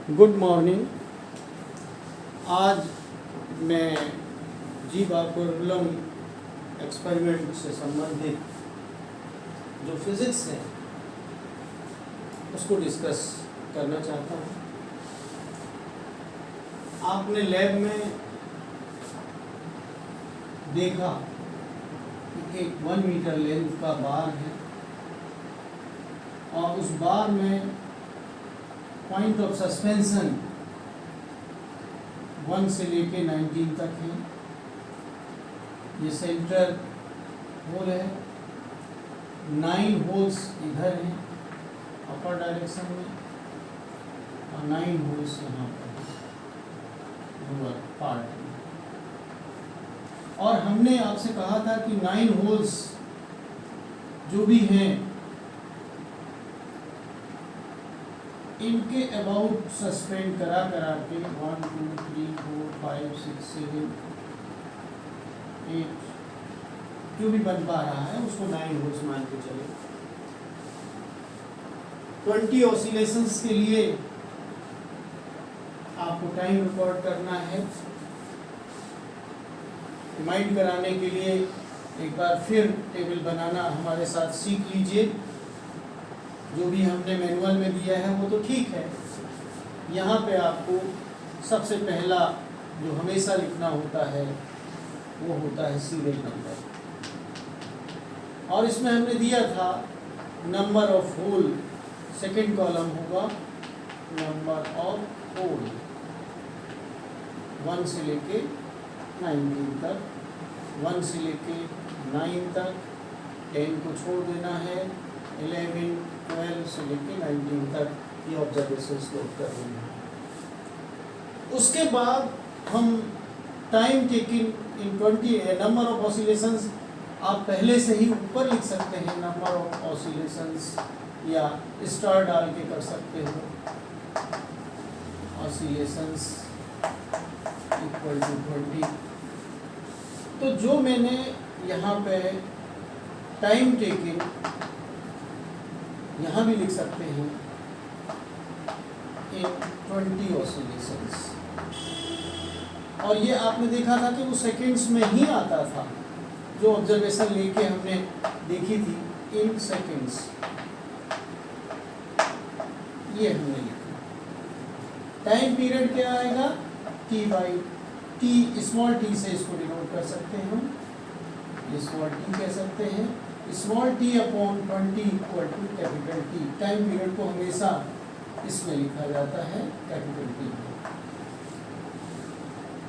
Good morning. आज मैं जी बाकुलम experiment से संबंधित जो फिज़िक्स है उसको डिस्कस करना चाहता हूँ। आपने लैब में देखा कि एक 1 मीटर लेंथ का बार है और उस बार में पॉइंट ऑफ सस्पेंशन 1 से लेके 19 तक है। ये सेंटर होल है, 9 होल्स इधर हैं अपर डायरेक्शन में और 9 होल्स यहाँ पर लोअर पार्ट में। और हमने आपसे कहा था कि 9 होल्स जो भी हैं इनके अबाउट सस्पेंड करा के 1 2 3 4 5 6 7 8 जो भी बन पा रहा है उसको 9 होल्स मान के चले। 20 ऑसिलेशंस के लिए आपको टाइम रिकॉर्ड करना है। रिमाइंड कराने के लिए एक बार फिर टेबल बनाना हमारे साथ सीख लीजिए। जो भी हमने मैनुअल में दिया है वो तो ठीक है। यहाँ पे आपको सबसे पहला जो हमेशा लिखना होता है वो होता है सीरियल नंबर। और इसमें हमने दिया था number of hole, second column होगा नंबर ऑफ होल 1 से लेके 19 तक, 1 से लेके 9 तक, 10 को छोड़ देना है, 11 12 से लेके 19 तक ये ऑब्जर्वेशंस नोट कर रहे हैं। उसके बाद हम time taking in 20 number of oscillations आप पहले से ही ऊपर लिख सकते हैं। नंबर ऑफ ऑसिलेशंस या स्टार डाल के कर सकते हो। Oscillations equal to 20। तो जो मैंने यहाँ पे टाइम टेकिंग यहाँ भी लिख सकते हैं इन 20 ऑसिलेशंस। और ये आपने देखा था कि वो सेकेंड्स में ही आता था। जो ऑब्जर्वेशन लेके हमने देखी थी इन सेकेंड्स, ये हमने लिखा। टाइम पीरियड क्या आएगा? t by T, small T से इसको डिनोट कर सकते हैं हम, स्मॉल टी कह सकते हैं। Small T upon 20 equal to capital T. Time period को हमेशा इसमें लिखा जाता है कैपिटल टी।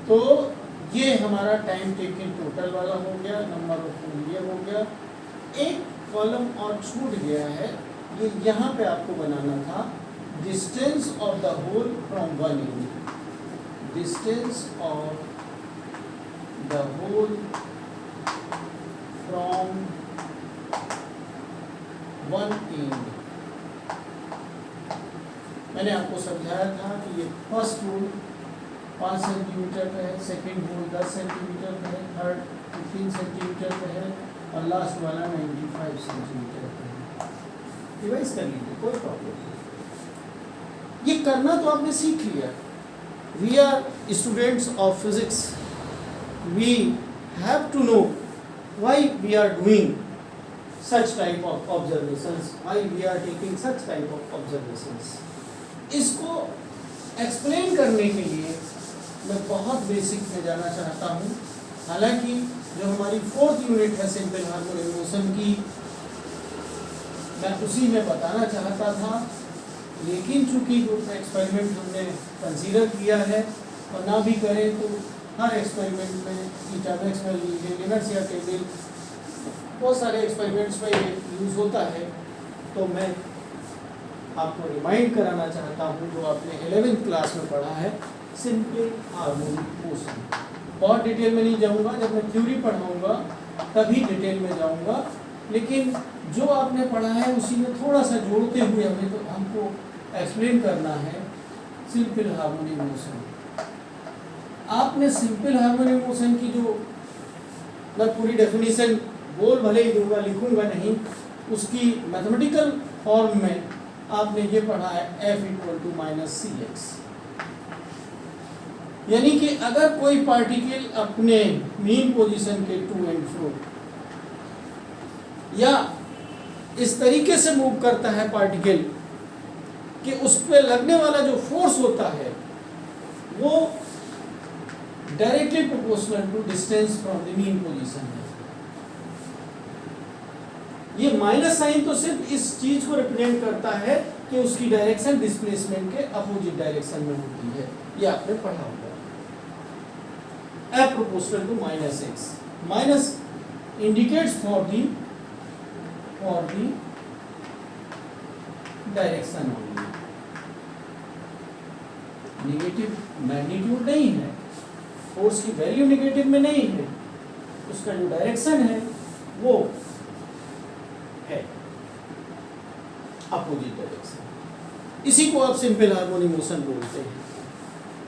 तो ये हमारा टाइम टेकिंग टोटल वाला हो गया, नंबर ऑफ होल ये हो गया। एक कॉलम और छूट गया है, ये यहाँ पे आपको बनाना था distance of the hole from 1 unit. Distance of the hole from 1 unit. मैंने आपको समझाया था कि ये फर्स्ट होल 5 सेंटीमीटर का है, सेकेंड होल 10 सेंटीमीटर का है, थर्ड 15 सेंटीमीटर का है और लास्ट वाला 95 सेंटीमीटर का है। डिवाइस कर लीजिए, कोई प्रॉब्लम नहीं। ये करना तो आपने सीख लिया। We are students of physics, we have to know why we are doing such type of observations, why we are taking such type of observations। इसको एक्सप्लेन करने के लिए मैं बहुत बेसिक में जाना चाहता हूँ। हालांकि जो हमारी 4th यूनिट है सिंपल हार्मोनिक मोशन की, मैं उसी में बताना चाहता था। लेकिन चूंकि जो एक्सपेरिमेंट हमने कंसीडर किया है और ना भी करें तो हर एक्सपेरिमेंट में ईटामिक्स में लिनर्स या टेबल बहुत सारे एक्सपेरिमेंट्स में ये यूज़ होता है। तो मैं आपको रिमाइंड कराना चाहता हूँ जो आपने 11th क्लास में पढ़ा है सिंपल हार्मोनिक मोशन। बहुत डिटेल में नहीं जाऊँगा, जब मैं थ्योरी पढ़ाऊँगा तभी डिटेल में जाऊँगा। लेकिन जो आपने पढ़ा है उसी में थोड़ा सा जोड़ते हुए हमें तो हमको एक्सप्लेन करना है सिंपल हार्मोनिक मोशन। आपने सिंपल हार्मोनिक मोशन की जो मैं पूरी डेफिनेशन बोल भले ही दूंगा, लिखूंगा नहीं, उसकी मैथमेटिकल फॉर्म में आपने ये पढ़ा है F = -cx। यानी कि अगर कोई पार्टिकल अपने मीन पोजीशन के टू एंड फ्रो या इस तरीके से मूव करता है पार्टिकल कि उस पर लगने वाला जो फोर्स होता है वो directly proportional to distance from the mean position है। ये माइनस साइन तो सिर्फ इस चीज को रिप्रेजेंट करता है कि उसकी डायरेक्शन डिस्प्लेसमेंट के अपोजिट डायरेक्शन में होती है। ये आपने पढ़ा होगा, F proportional to minus x. Minus indicates for the direction only. Negative magnitude नहीं है, फोर्स की वैल्यू नेगेटिव में नहीं है, उसका जो डायरेक्शन है वो है अपोजिट डायरेक्शन। इसी को आप सिंपल हार्मोनिक मोशन बोलते हैं।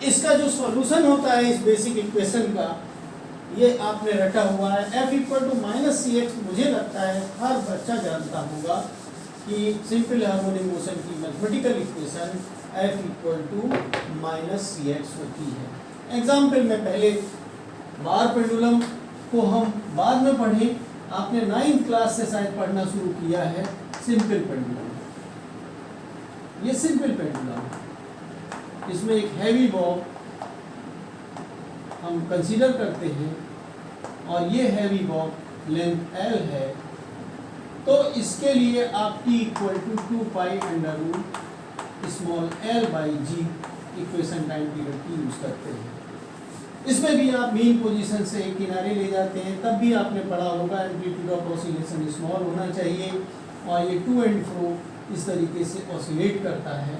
इसका जो सॉल्यूशन होता है इस बेसिक इक्वेशन का, ये आपने रटा हुआ है F equal to minus C X. मुझे लगता है हर बच्चा जानता होगा कि सिंपल हार्मोनिक मोशन की mathematical equation F equal to minus C X होती है। एग्जाम्पल में पहले बार पेंडुलम को हम बाद में पढ़ें, आपने 9th क्लास से शायद पढ़ना शुरू किया है सिंपल पेंडुलम। ये सिंपल पेंडुलम, इसमें एक हैवी बॉब हम कंसीडर करते हैं और ये हैवी बॉब लेंथ L है, तो इसके लिए आप T equal to 2 pi under root small l by G equation time period की यूज करते हैं। इसमें भी आप मीन पोजीशन से एक किनारे ले जाते हैं, तब भी आपने पढ़ा होगा एम्पलीट्यूड ऑफ ऑसिलेशन स्मॉल होना चाहिए और ये टू एंड फ्रो इस तरीके से ऑसिलेट करता है।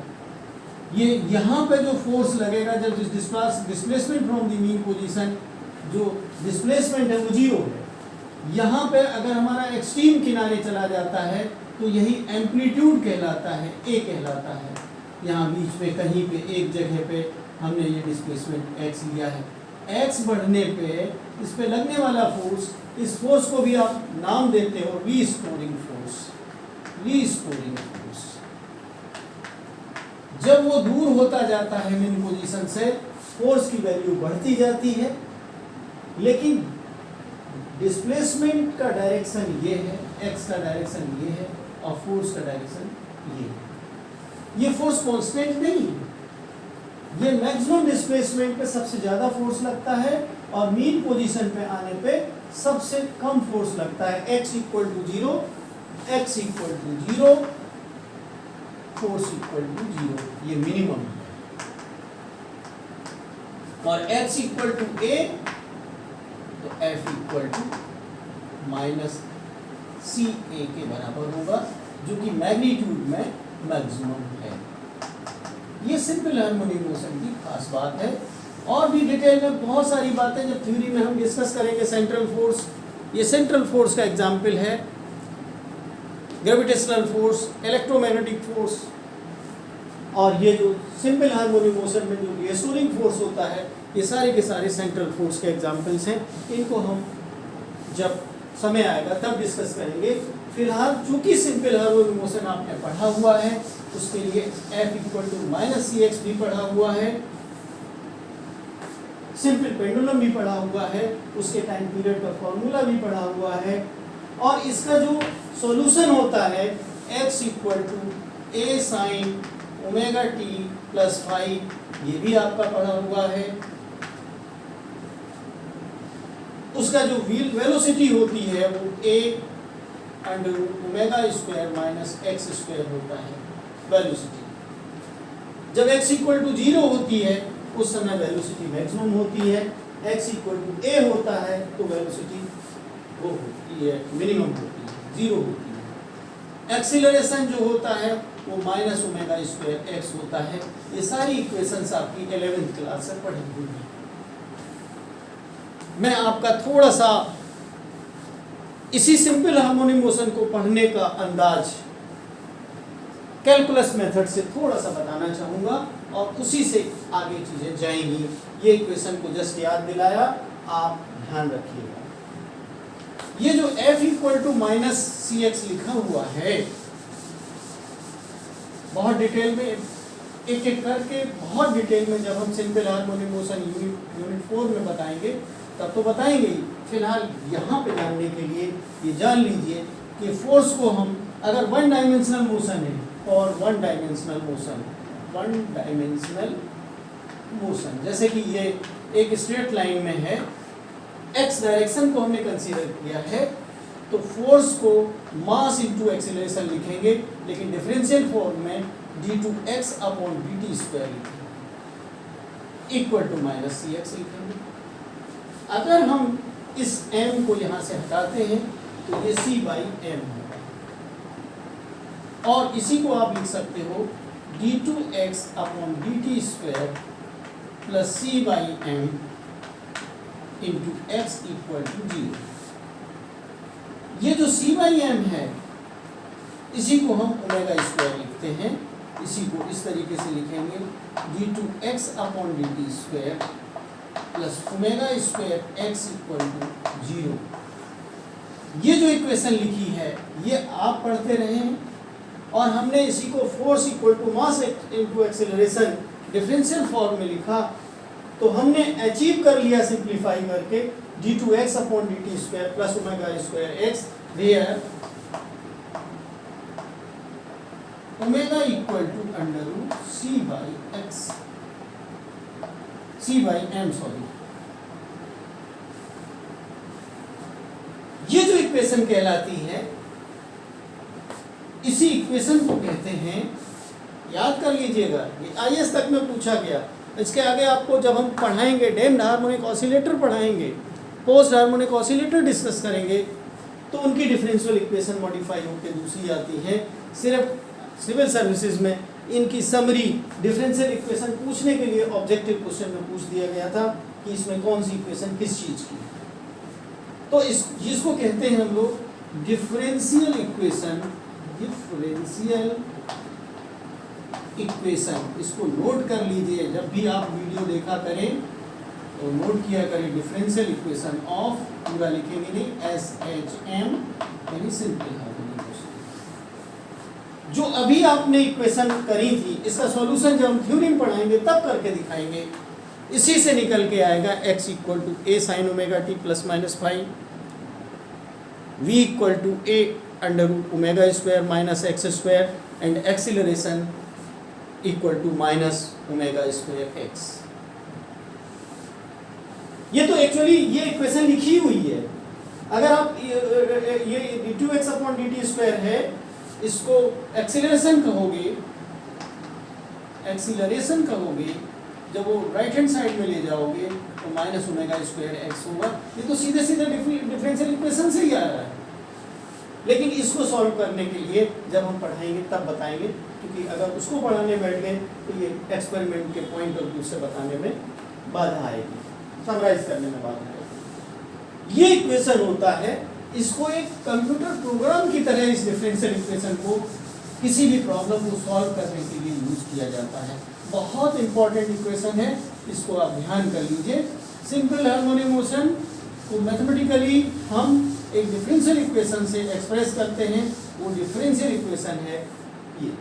ये यहाँ पे जो फोर्स लगेगा जब displacement from the mean position, जो डिस्प्लेसमेंट है वो जीरो है। यहाँ पे अगर हमारा एक्सट्रीम किनारे चला जाता है तो यही एम्पलीट्यूड कहलाता है, ए कहलाता है। यहाँ बीच में कहीं पे एक जगह पे हमने ये डिस्प्लेसमेंट x लिया है। x बढ़ने पे इस पे लगने वाला फोर्स, इस फोर्स को भी आप नाम देते हो रीस्टोरिंग फोर्स। रीस्टोरिंग फोर्स जब वो दूर होता जाता है मीन पोजीशन से, फोर्स की वैल्यू बढ़ती जाती है, लेकिन डिस्प्लेसमेंट का डायरेक्शन ये है, x का डायरेक्शन ये है और फोर्स का डायरेक्शन ये है। ये फोर्स कांस्टेंट नहीं है, ये मैक्सिमम डिस्प्लेसमेंट पे सबसे ज़्यादा फोर्स लगता है और मीन पोजीशन पे आने पे सबसे कम फोर्स लगता है। x equal to 0, x equal to 0, force equal to 0, ये मिनिमम है। और x इक्वल टू a तो f equal to minus C A के बराबर होगा, जो कि मैग्नीट्यूड में मैक्सिमम है। ये सिंपल हार्मोनिक मोशन की खास बात है। और भी डिटेल में बहुत सारी बातें जब थ्योरी में हम डिस्कस करेंगे। सेंट्रल फोर्स, ये सेंट्रल फोर्स का एग्जाम्पल है, ग्रेविटेशनल फोर्स, इलेक्ट्रोमैग्नेटिक फोर्स, और ये जो सिंपल हार्मोनिक मोशन में जो रिएस्टोरिंग फोर्स होता है, ये सारे के सारे सेंट्रल फोर्स के एग्जाम्पल्स हैं। इनको हम जब समय आएगा तब डिस्कस करेंगे। फिलहाल चूंकि सिंपल हार्मोनिक मोशन आपने पढ़ा हुआ है, उसके लिए F equal to minus C X भी पढ़ा हुआ है, सिंपल पेंडुलम भी पढ़ा हुआ है, उसके टाइम पीरियड का फॉर्मूला भी पढ़ा हुआ है, और इसका जो सॉल्यूशन होता है x equal to a sine omega T plus five, ये भी आपका पढ़ा हुआ है। उसका जो वेलोसिटी होती है वो a under omega square minus X square होता है वेलोसिटी। जब x इक्वल टू 0 होती है उस समय वेलोसिटी मैक्सिमम होती है, x इक्वल टू a होता है तो वेलोसिटी वो होती है मिनिमम होती है, 0 होती है। एक्सीलरेशन जो होता है वो माइनस ओमेगा स्क्वायर एक्स होता है। ये सारी इक्वेशंस आपकी 11th क्लास से पढ़ी हुई है। मैं आपका थोड़ा सा इसी सिंपल हार्मोनिक मोशन को पढ़ने का अंदाज कैलकुलस मेथड से थोड़ा सा बताना चाहूँगा और उसी से आगे चीज़ें जाएंगी। ये इक्वेशन को जस्ट याद दिलाया, आप ध्यान रखिएगा। ये जो F equal to minus C X लिखा हुआ है, बहुत डिटेल में एक एक करके बहुत डिटेल में जब हम सिंपल हार्मोनिक मोशन यूनिट 4 में बताएंगे तब तो बताएंगे ही। फिलहाल यहाँ पे जानने के लिए ये जान लीजिए कि फोर्स को हम अगर वन डायमेंशनल मोशन है और वन डायमेंशनल मोशन जैसे कि ये एक स्ट्रेट लाइन में है, एक्स डायरेक्शन को हमने कंसीडर किया है, तो फोर्स को मास इंटू एक्सीलरेशन लिखेंगे, लेकिन डिफरेंशियल फॉर्म में d2x अपॉन dt स्क्वायर लिखेंगे इक्वल टू माइनस cx लिखेंगे। अगर हम इस m को यहाँ से हटाते हैं तो ये c बाई m होगा, और इसी को आप लिख सकते हो d2x upon dt square plus c by m into x equal to 0। ये जो c बाई m है इसी को हम ओमेगा स्क्वायर लिखते हैं, इसी को इस तरीके से लिखेंगे d2x upon dt square plus omega square x equal to 0। ये जो इक्वेशन लिखी है ये आप पढ़ते रहें, और हमने इसी को force equal to mass into acceleration differential form में लिखा, तो हमने अचीव कर लिया सिंप्लीफाई करके d2x upon dt square plus omega square x, where omega equal to under root c by m sorry. ये जो इक्वेशन कहलाती है, इसी इक्वेशन को कहते हैं, याद कर लीजिएगा, ये आईएएस तक में पूछा गया। इसके आगे आपको जब हम पढ़ाएंगे डैम्प्ड हार्मोनिक ऑसिलेटर पढ़ाएंगे, पोस्ट हार्मोनिक ऑसिलेटर डिस्कस करेंगे, तो उनकी डिफरेंशियल इक्वेशन मॉडिफाई होकर दूसरी आती है। सिर्फ सिविल सर्विसेज में इनकी समरी डिफरेंशियल इक्वेशन पूछने के लिए ऑब्जेक्टिव क्वेश्चन में पूछ दिया गया था कि इसमें कौन सी इक्वेशन किस चीज़ की। तो इस जिसको कहते हैं हम लोग डिफरेंशियल इक्वेशन, इसको नोट कर लीजिए। जब भी आप वीडियो देखा करें तो नोट किया करें डिफरेंशियल इक्वेशन ऑफ, पूरा लिखेंगे नहीं, SHM यानी सिंपल हार्मोनिक मोशन। जो अभी आपने इक्वेशन करी थी, इसका सॉल्यूशन जब हम थ्योरी में पढ़ाएंगे तब करके दिखाएंगे। इसी से निकल के आएगा x equal to a sine omega T plus minus five, v equal to a under root omega square minus X square, and acceleration equal to minus omega square x। ये तो एक्चुअली ये इक्वेशन लिखी हुई है। अगर आप ये d2x upon dt square है, इसको एक्सीलरेशन कहोगे, जब वो राइट हैंड साइड में ले जाओगे तो माइनस ओमेगा स्क्वायर एक्स होगा। ये तो सीधे सीधे डिफरेंशियल इक्वेशन से ही आ रहा है, लेकिन इसको सॉल्व करने के लिए जब हम पढ़ाएंगे तब बताएंगे, क्योंकि अगर उसको पढ़ाने बैठ गए तो ये एक्सपेरिमेंट के पॉइंट ऑफ व्यू से बताने में बाधा आएगी, समराइज करने में बाधा आएगी। ये इक्वेशन होता है, इसको एक कंप्यूटर प्रोग्राम की तरह इस डिफरेंशियल इक्वेशन को किसी भी प्रॉब्लम को सॉल्व करने के लिए यूज किया जाता है। बहुत इंपॉर्टेंट इक्वेशन है, इसको आप ध्यान कर लीजिए। सिंपल हार्मोनिक मोशन को मैथमेटिकली हम एक डिफरेंशियल इक्वेशन से एक्सप्रेस करते हैं, वो डिफरेंशियल इक्वेशन है ये।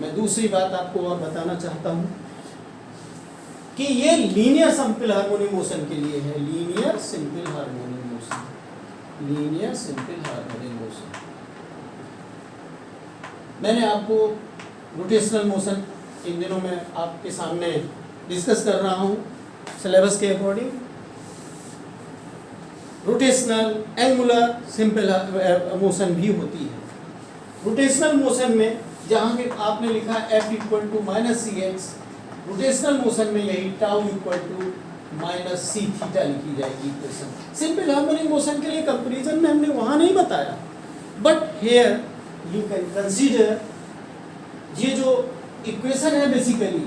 मैं दूसरी बात आपको और बताना चाहता हूँ कि ये लीनियर सिंपल हार्मोनिक मोशन के लिए है, लीनियर सिंपल हार्मोनिक मोशन। मैंने आपको रोटेशनल मोशन इन दिनों में आपके सामने डिस्कस कर रहा हूँ सिलेबस के according. Rotational angular simple motion भी होती है। रोटेशनल मोशन में जहाँ के आपने लिखा F equal to minus CX, rotational motion में यही tau equal to minus C theta लिखी जाएगी इक्वेशन। सिंपल हार्मोनिक मोशन के लिए कंपैरिजन में हमने वहाँ नहीं बताया, but here you can consider ये जो इक्वेशन है बेसिकली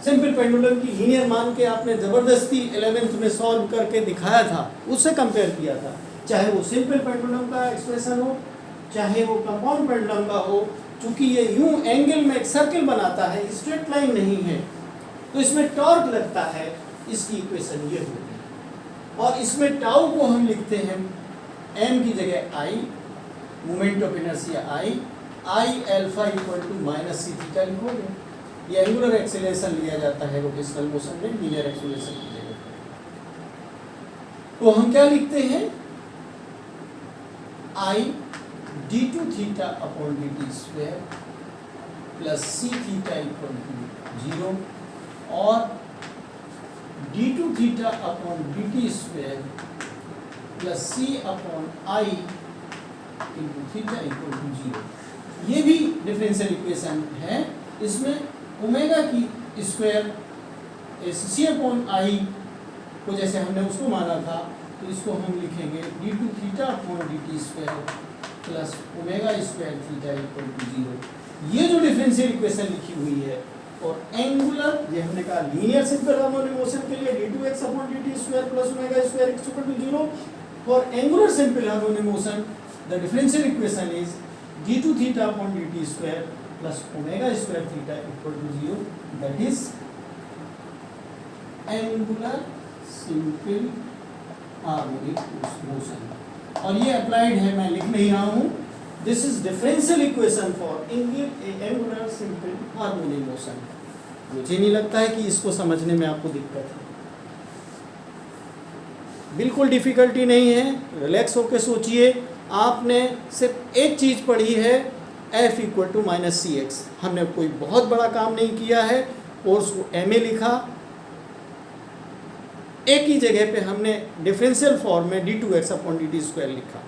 सिंपल पेंडुलम की लीनियर मान के आपने ज़बरदस्ती 11th में सॉल्व करके दिखाया था, उससे कंपेयर किया था। चाहे वो सिंपल पेंडुलम का एक्सप्रेशन हो, चाहे वो कंपाउंड पेंडुलम का हो, चूंकि ये यूं एंगल में एक सर्कल बनाता है, स्ट्रेट लाइन नहीं है, तो इसमें टॉर्क लगता है। इसकी इक्वेशन ये होगी, और इसमें टाउ को हम लिखते हैं m की जगह I, moment of inertia I, I alpha equal to minus C theta लिखोगे। ये एंगुलर एक्सेलरेशन लिया जाता है रोटेशनल मोशन में लीनियर एक्सेलरेशन की जगह पे। तो हम क्या लिखते हैं, I D two theta upon D T square plus C theta equal to 0 और D two theta upon D T square plus C upon I into theta equal to 0। ये भी डिफरेंशियल इक्वेशन है। इसमें ओमेगा की square सी upon आई को जैसे हमने उसको माना था, तो इसको हम लिखेंगे D two theta upon D T square plus omega square theta equal to 0। ये जो डिफरेंशियल इक्वेशन लिखी हुई है, और एंगुलर, ये हमने कहा लीनियर सिंपल हार्मोनिक मोशन के लिए D two X upon D T square plus omega square equal to 0। For angular simple harmonic motion the differential equation is D two theta upon D T square plus omega square theta equal to 0। That is angular simple harmonic motion. और ये applied है, मैं लिख नहीं रहा हूँ। This is differential equation for angular simple harmonic motion. मुझे नहीं लगता है कि इसको समझने में आपको दिक्कत है, बिल्कुल डिफिकल्टी नहीं है। रिलैक्स होकर सोचिए। आपने सिर्फ एक चीज़ पढ़ी है, F equal to minus C X. हमने कोई बहुत बड़ा काम नहीं किया है, कोर्स को MA लिखा, एक ही जगह पे हमने डिफरेंशियल फॉर्म में D two X upon D T square लिखा,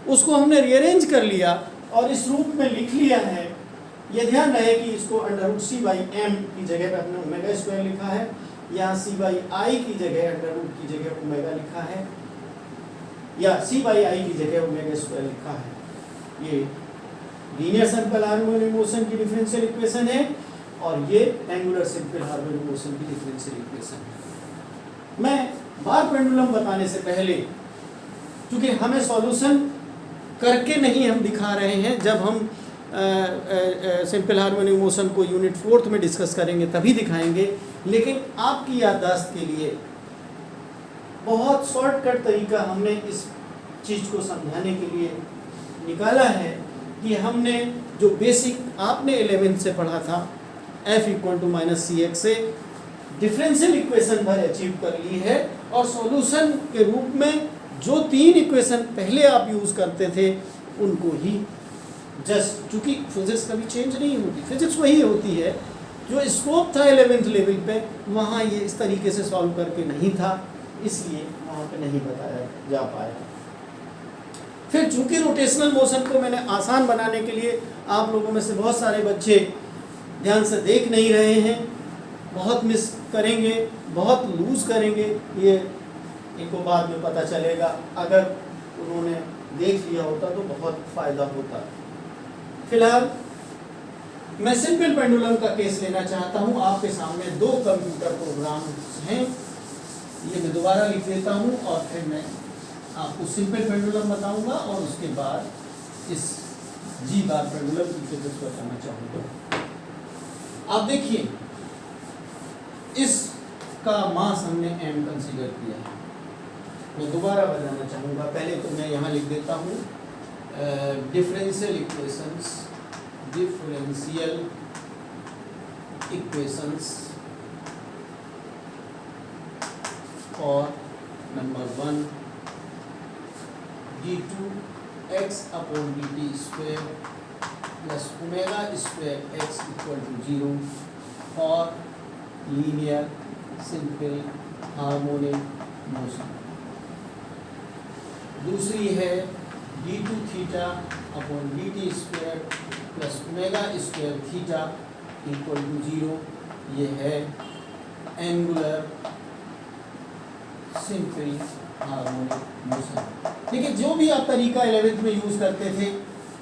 उसको हमने रीअरेंज कर लिया और इस रूप में लिख लिया है। ये ध्यान रहे कि इसको under root C by M की जगह पे हमने ओमेगा स्क्वायर लिखा है, यहाँ सी बाई आई की जगह अंडर रूट की जगह ओमेगा लिखा है, या सी बाई आई की जगह ओमेगा स्क्वायर लिखा है। ये लीनियर सिंपल हार्मोनिक मोशन की डिफरेंशियल इक्वेशन है, और ये एंगुलर सिंपल हार्मोनिक मोशन की डिफरेंशियल इक्वेशन है। मैं बार पेंडुलम बताने से पहले, क्योंकि हमें सॉल्यूशन करके नहीं हम दिखा रहे हैं, जब हम सिंपल हार्मोनिक मोशन को यूनिट 4 में डिस्कस करेंगे तभी दिखाएंगे, लेकिन आपकी याददाश्त के लिए बहुत शॉर्टकट तरीका हमने इस चीज़ को समझाने के लिए निकाला है कि हमने जो बेसिक आपने 11th से पढ़ा था, F equal to minus C X से डिफरेंशियल इक्वेशन भर अचीव कर ली है, और सॉल्यूशन के रूप में जो 3 इक्वेशन पहले आप यूज़ करते थे उनको ही जस्ट, चूँकि फिजिक्स कभी चेंज नहीं होती, फिजिक्स वही होती है जो स्कोप था 11th लेवल पे, वहाँ ये इस तरीके से सॉल्व करके नहीं था, इसलिए वहाँ पे नहीं बताया जा पाया। फिर चूँकि रोटेशनल मोशन को मैंने आसान बनाने के लिए, आप लोगों में से बहुत सारे बच्चे ध्यान से देख नहीं रहे हैं, बहुत मिस करेंगे, बहुत लूज़ करेंगे, ये इनको बाद में पता चलेगा। अगर उन्होंने देख लिया होता तो बहुत फ़ायदा होता। फिलहाल मैं सिंपल पेंडुलम का केस लेना चाहता हूँ। आपके सामने 2 कंप्यूटर प्रोग्राम्स हैं, ये मैं दोबारा लिख देता हूँ और फिर मैं आपको सिंपल पेंडुलम बताऊँगा और उसके बाद इस जी बार पेंडुलम की फिजिक्स बताना चाहूँगा। आप देखिए, इसका मास हमने m कंसीडर किया है। मैं दोबारा बताना चाहूँगा, पहले तो मैं यहाँ लिख देता हूँ डिफरेंशियल इक्वेशंस और number 1 d2x upon dt square plus omega square x equal to 0 और लीनियर सिंपल हार्मोनिक मोशन। दूसरी है d2 theta upon dt square plus omega square theta equal to 0। ये है एंगुलर सिंपल हार्मोनिक मोशन। देखिए, जो भी आप तरीका 11th में यूज़ करते थे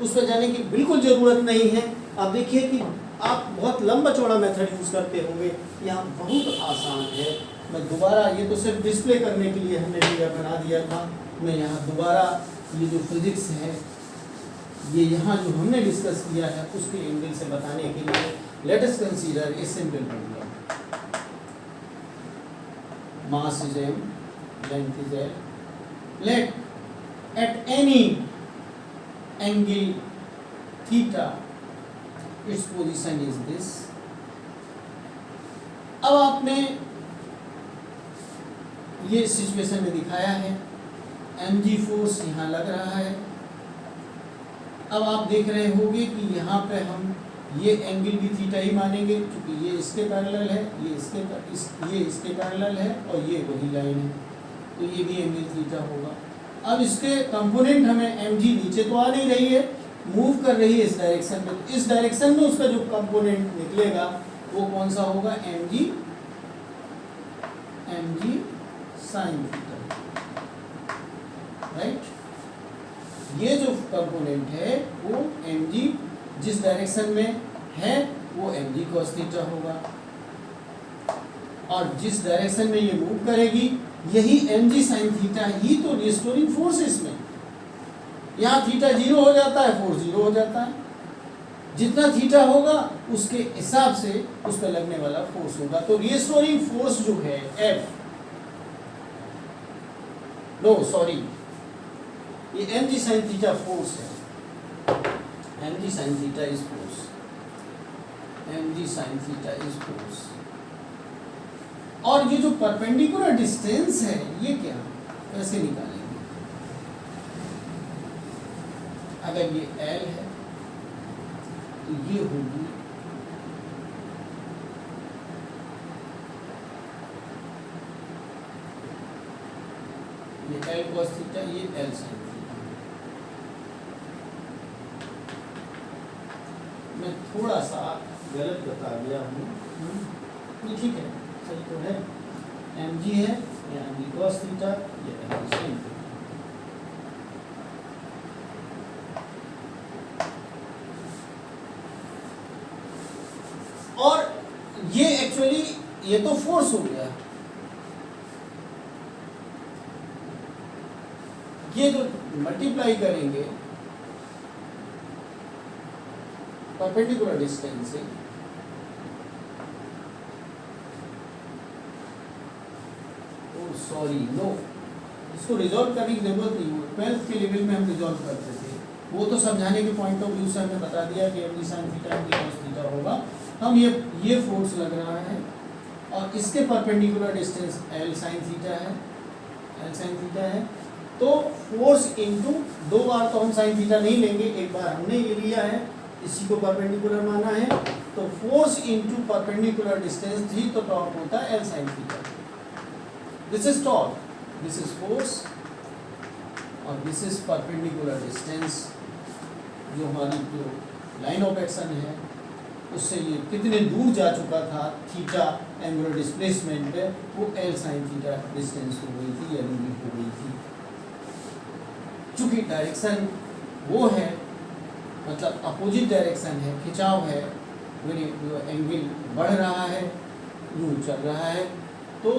उस पर जाने की बिल्कुल ज़रूरत नहीं है। आप देखिए कि आप बहुत लंबा चौड़ा मेथड यूज़ करते होंगे, यहाँ बहुत आसान है। मैं दोबारा, ये तो सिर्फ डिस्प्ले करने के लिए हमने फिगर बना दिया था, मैं यहाँ दोबारा ये जो फिजिक्स है, ये यहाँ जो हमने डिस्कस किया है उसके एंगल से बताने के लिए let us consider a simple pendulum. Mass is m, length is l, let at any angle theta, its position is this. अब आपने ये सिचुएशन में दिखाया है, mg फोर्स यहाँ लग रहा है। अब आप देख रहे होंगे कि यहाँ पे हम ये एंगल भी थीटा ही मानेंगे, क्योंकि ये इसके पैरेलल है, ये इसके पैरेलल है और ये वही लाइन है, तो ये भी एंगल थीटा होगा। अब इसके कंपोनेंट हमें mg नीचे तो आ नहीं रही है, मूव कर रही है इस डायरेक्शन में, तो इस डायरेक्शन में उसका जो कंपोनेंट निकलेगा वो कौन सा होगा, mg साइन थीटा, राइट। ये जो कंपोनेंट है वो mg जिस डायरेक्शन में है वो mg cos थीटा होगा, और जिस डायरेक्शन में ये मूव करेगी यही mg साइन थीटा ही तो रिस्टोरिंग फोर्स है इसमें। यहाँ थीटा 0 हो जाता है, फोर्स 0 हो जाता है, जितना थीटा होगा उसके हिसाब से उस पर लगने वाला फोर्स होगा। तो रिस्टोरिंग फोर्स जो है ये mg sin थीटा फोर्स है, mg sin theta is force, mg sin theta is force. और ये जो परपेंडिकुलर डिस्टेंस है ये क्या, कैसे निकालेंगे? अगर ये L है तो ये होगी ये L cos थीटा, ये L sin थीटा। मैं थोड़ा सा गलत बता दिया हूँ, ये ठीक है, सही तो है। mg है, या mg cos थीटा, ये L sin थीटा। और ये एक्चुअली ये तो फोर्स हो गया, ये जो मल्टीप्लाई करेंगे परपेंडिकुलर डिस्टेंस से, सॉरी नो, इसको रिजॉल्व करने की जरूरत नहीं है। 12th के लेवल में हम रिजॉल्व करते थे, वो तो समझाने के पॉइंट ऑफ व्यू से हमने बता दिया कि mg sin theta mg cos theta होगा। हम ये फोर्स लग रहा है और इसके perpendicular distance L sin theta है, L sin थीटा है। तो फोर्स इनटू, दो बार तो हम sin थीटा नहीं लेंगे, एक बार हमने ये लिया है, इसी को परपेंडिकुलर माना है, तो फोर्स इनटू परपेंडिकुलर डिस्टेंस थी तो टॉर्क होता है L sin theta. This is torque, this is force और दिस इज परपेंडिकुलर डिस्टेंस, जो हमारी जो लाइन ऑफ एक्शन है उससे ये कितने दूर जा चुका था, थीटा एंगुलर डिस्प्लेसमेंट पे, वो L sin थीटा डिस्टेंस हो गई थी या दूरी हो गई थी। चूंकि डायरेक्शन वो है, मतलब अपोजिट डायरेक्शन है, खिंचाव है, एंगल बढ़ रहा है, यूं चल रहा है, तो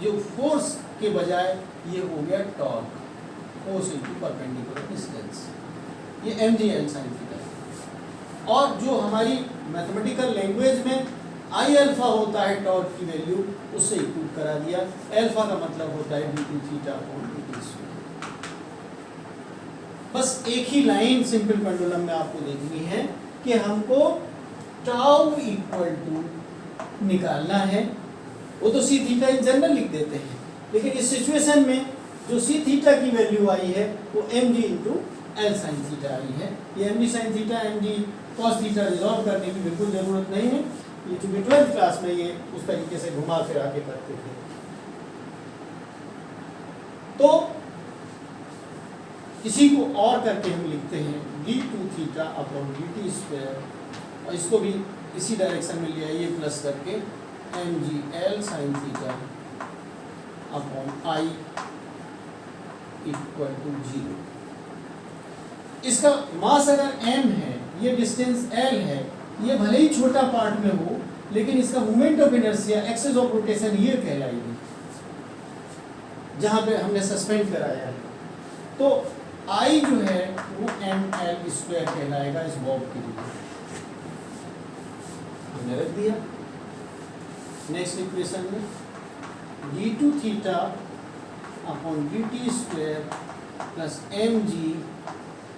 जो फोर्स के बजाय ये हो गया torque, force into perpendicular distance, ये mg L sin थीटा। और जो हमारी मैथमेटिकल लैंग्वेज में आई अल्फा होता है टॉर्क की वैल्यू, उससे इक्वल करा दिया। अल्फा का मतलब होता है d2 theta upon d2 square. बस एक ही लाइन सिंपल पेंडुलम में आपको देखनी है कि हमको टाउ इक्वल टू निकालना है। वो तो सी थीटा इन जनरल लिख देते हैं, लेकिन इस सिचुएशन में जो सी थीटा की वैल्यू आई है वो mg into L sin theta आई है। ये mg sin theta mg cos theta resolve करने की बिल्कुल जरूरत नहीं है, ये चूंकि 12th क्लास में ये उस तरीके से घुमा फिरा के करते थे। तो इसी को और करके हम लिखते हैं d2 theta upon dt square, और इसको भी इसी डायरेक्शन में ले आइए प्लस करके mg L sin theta upon I equal to 0। इसका मास अगर m है, ये डिस्टेंस L है, ये भले ही छोटा पार्ट में हो, लेकिन इसका moment of inertia, axis of rotation ये कहलाएगी, जहां पे हमने सस्पेंड कराया है। तो I जो है वो ml स्क्वायर कहलाएगा इस बॉब के लिए, हमने रख दिया। नेक्स्ट इक्वेशन में d2 theta upon dt square plus mg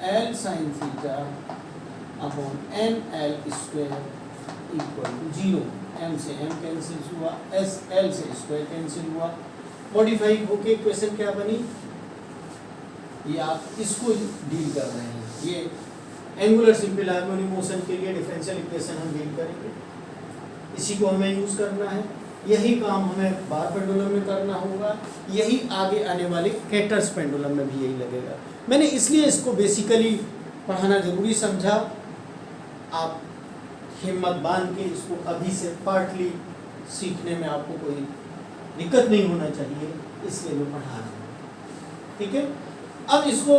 L sin theta upon N L square equal to 0। M से एम कैंसिल हुआ, एस एल से स्क्वायर कैंसिल हुआ, मॉडिफाई होके इक्वेशन क्या बनी, ये आप इसको डील कर रहे हैं। ये एंगुलर सिंपल हार्मोनिक मोशन के लिए डिफरेंशियल इक्वेशन हम डील करेंगे, इसी को हमें यूज करना है। यही काम हमें बार पेंडुलम में करना होगा, यही आगे आने वाले कैटर्स पेंडुलम में भी यही लगेगा। मैंने इसलिए इसको बेसिकली पढ़ाना जरूरी समझा। आप हिम्मत बांध के इसको अभी से पार्टली सीखने में आपको कोई दिक्कत नहीं होना चाहिए, इसलिए मैं पढ़ा रहा हूँ। ठीक है, अब इसको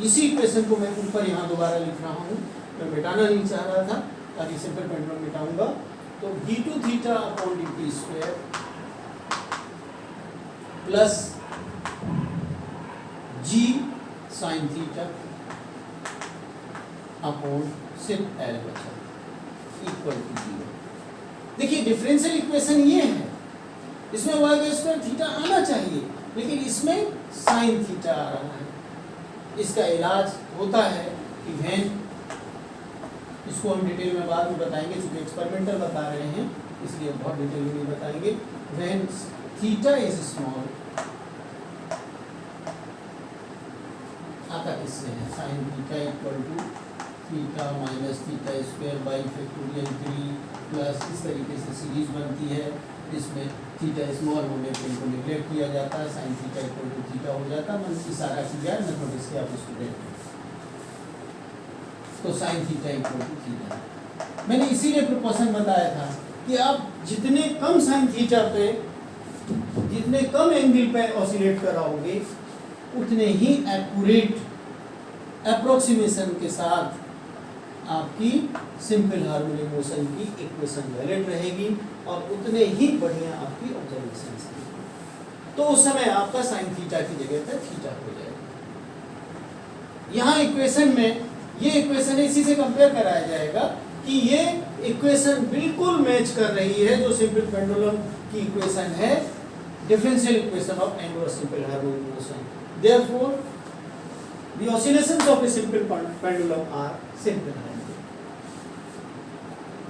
इसी इक्वेशन को मैं ऊपर यहाँ दोबारा लिख रहा हूँ, मैं मिटाना नहीं चाह रहा था, ताकि सिंपल पेंडुलम मिटाऊंगा। तो d2 theta upon dt square plus g sine theta upon सिर्फ l बचा इक्वल टू 0। देखिए डिफरेंशियल इक्वेशन ये है, इसमें y स्क्वायर थीटा आना चाहिए, लेकिन इसमें साइन थीटा आ रहा है। इसका इलाज होता है कि व्हेन, इसको हम डिटेल में बाद में बताएंगे, क्योंकि एक्सपेरिमेंटल बता रहे हैं इसलिए बहुत डिटेल में नहीं बताएंगे। व्हेन थीटा इज स्मॉल, आता इससे है sine theta equal to theta minus theta square by factorial 3 plus, इस तरीके से सीरीज बनती है। इसमें थीटा स्मॉल होने पर इनको निगलेक्ट किया जाता है, sine theta equal to theta हो जाता है। मैंने इशारा किया है मैथमेटिक्स के आप स्टूडेंट, तो sine theta equal to theta. मैंने इसीलिए प्रोपोर्शन बताया था कि आप जितने कम साइन थीटा पे, जितने कम एंगल पे ऑसिलेट कराओगे, उतने ही एक्यूरेट अप्रोक्सीमेशन के साथ आपकी सिंपल हार्मोनिक मोशन की इक्वेशन वैलिड रहेगी और उतने ही बढ़िया आपकी ऑब्जर्वेशन रहेगी। तो उस समय आपका साइन थीटा की जगह पे थीटा हो जाएगा। यहाँ इक्वेशन में ये इक्वेशन इसी से कंपेयर कराया जाएगा कि ये इक्वेशन बिल्कुल मैच कर रही है जो सिंपल पेंडुलम की इक्वेशन है, differential equation of angular simple harmonic motion. Therefore the oscillations of a simple pendulum are simple harmonic.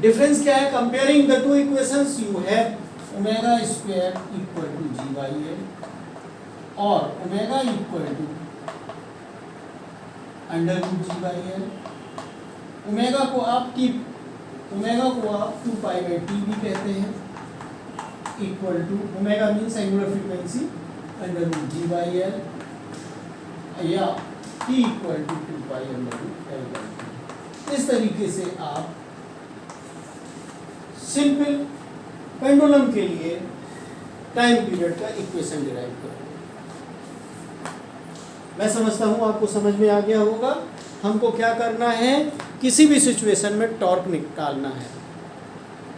Difference क्या है? Comparing the two equations you have omega square equal to g by L और omega equal to under root g by L. Omega को आप 2 pi by T भी कहते हैं, equal to omega means angular frequency under root g by L, या T equal to 2 pi under root L by T. इस तरीके से आप सिंपल पेंडुलम के लिए टाइम पीरियड का इक्वेशन डिराइव करें। मैं समझता हूं आपको समझ में आ गया होगा। हमको क्या करना है, किसी भी सिचुएशन में टॉर्क निकालना है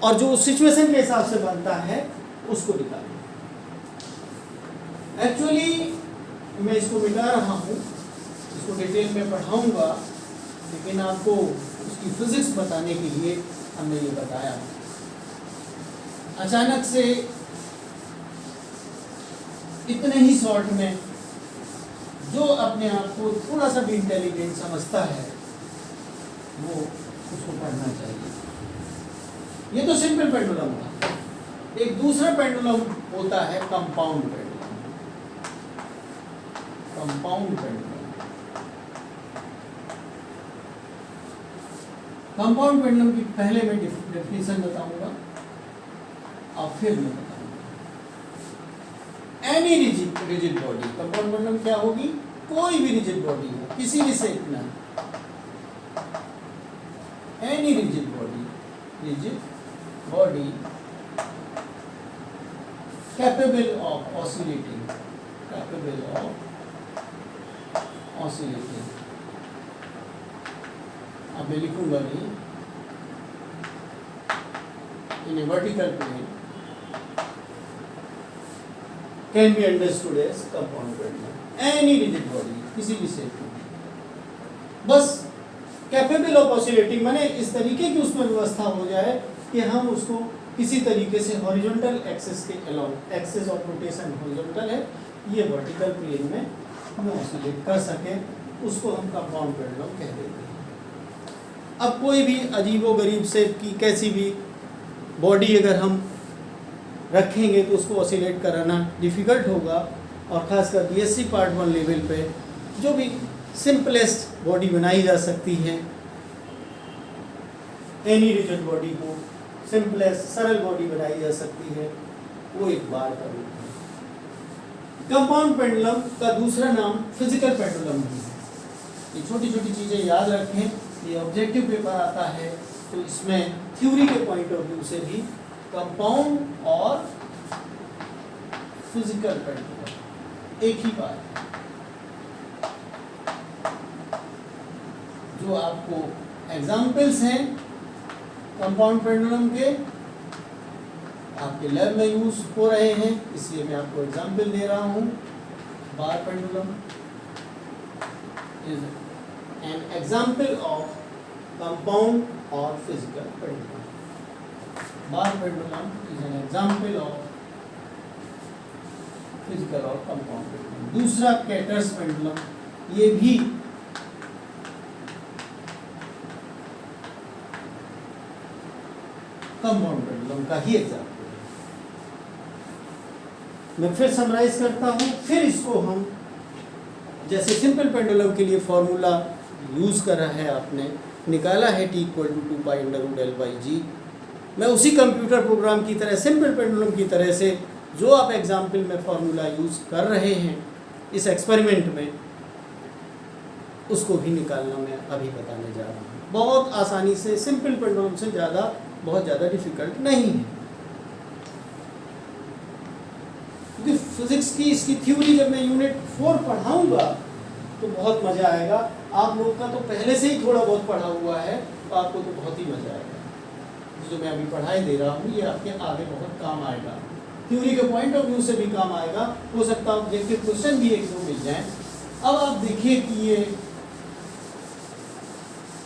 और जो उस सिचुएशन के हिसाब से बनता है उसको निकालना। एक्चुअली मैं इसको मिटा रहा हूं, इसको डिटेल में पढ़ाऊंगा, लेकिन आपको उसकी फिजिक्स बताने के लिए हमने ये बताया। अचानक से इतने ही शॉर्ट में जो अपने आप को थोड़ा सा भी इंटेलिजेंट समझता है वो उसको पढ़ना चाहिए। ये तो सिंपल पेंडुलम था। एक दूसरा पेंडुलम होता है compound pendulum. Compound pendulum, compound pendulum की पहले मैं डेफिनेशन बताऊंगा और फिर मैं बताऊंगा। Any rigid body, compound pendulum क्या होगी? कोई भी रिजिड बॉडी हो, किसी भी शेप में, any rigid body capable of oscillating, अब मैं लिखूंगा नहीं, in a vertical plane can be understood as compound pendulum. Any rigid body, किसी भी शेप में, बस कैपेबल ऑफ ऑसिलेटिंग माने इस तरीके की उसमें व्यवस्था हो जाए कि हम उसको किसी तरीके से हॉरिजॉन्टल एक्सिस के along, axis of rotation horizontal है, ये वर्टिकल प्लेन में हम ऑसिलेट कर सकें, उसको हम कंपाउंड पेंडुलम कह देते हैं। अब कोई भी अजीबोगरीब शेप की कैसी भी बॉडी अगर हम रखेंगे तो उसको ऑसिलेट कराना डिफ़िकल्ट होगा, और ख़ासकर बीएससी पार्ट 1 लेवल पे जो भी सिंपलेस्ट बॉडी बनाई जा सकती है, एनी रिजिड बॉडी को सिंपलेस्ट सरल बॉडी बनाई जा सकती है, वो एक बार का रूप है। कंपाउंड पेंडुलम का दूसरा नाम फिजिकल पेंडुलम भी है। ये छोटी छोटी चीज़ें याद रखें, ये ऑब्जेक्टिव पेपर आता है तो इसमें थ्योरी के पॉइंट ऑफ व्यू से भी कंपाउंड और फिजिकल पेंडुलम एक ही बात है। जो आपको एग्जाम्पल्स हैं कंपाउंड पेंडुलम के, आपके लैब में यूज हो रहे हैं, इसलिए मैं आपको एग्जाम्पल दे रहा हूँ। Bar pendulum is an example of compound और physical pendulum. Bar pendulum is an example of physical और कंपाउंड पेंडुलम। दूसरा कैटर्स पेंडुलम, ये भी कंपाउंड पेंडुलम का ही एग्जाम्पल है। मैं फिर समराइज करता हूँ, फिर इसको हम जैसे सिंपल पेंडुलम के लिए फॉर्मूला यूज करा है, आपने निकाला है T = 2π√L/g। मैं उसी कंप्यूटर प्रोग्राम की तरह सिंपल पेंडुलम की तरह से जो आप एग्जाम्पल में फॉर्मूला यूज कर रहे हैं इस एक्सपेरिमेंट में, उसको भी निकालना मैं अभी बताने जा रहा हूँ। बहुत आसानी से, सिंपल पेंडुलम से बहुत ज़्यादा डिफिकल्ट नहीं है, क्योंकि फिजिक्स की इसकी थ्योरी जब मैं यूनिट 4 पढ़ाऊंगा तो बहुत मज़ा आएगा। आप लोग का तो पहले से ही थोड़ा बहुत पढ़ा हुआ है, तो आपको तो बहुत ही मज़ा आएगा। जो मैं अभी पढ़ाई दे रहा हूँ ये आपके आगे बहुत काम आएगा, थ्योरी के पॉइंट ऑफ व्यू से भी काम आएगा। हो सकता है ऑब्जेक्टिव क्वेश्चन भी एक दो मिल जाए। अब आप देखिए कि ये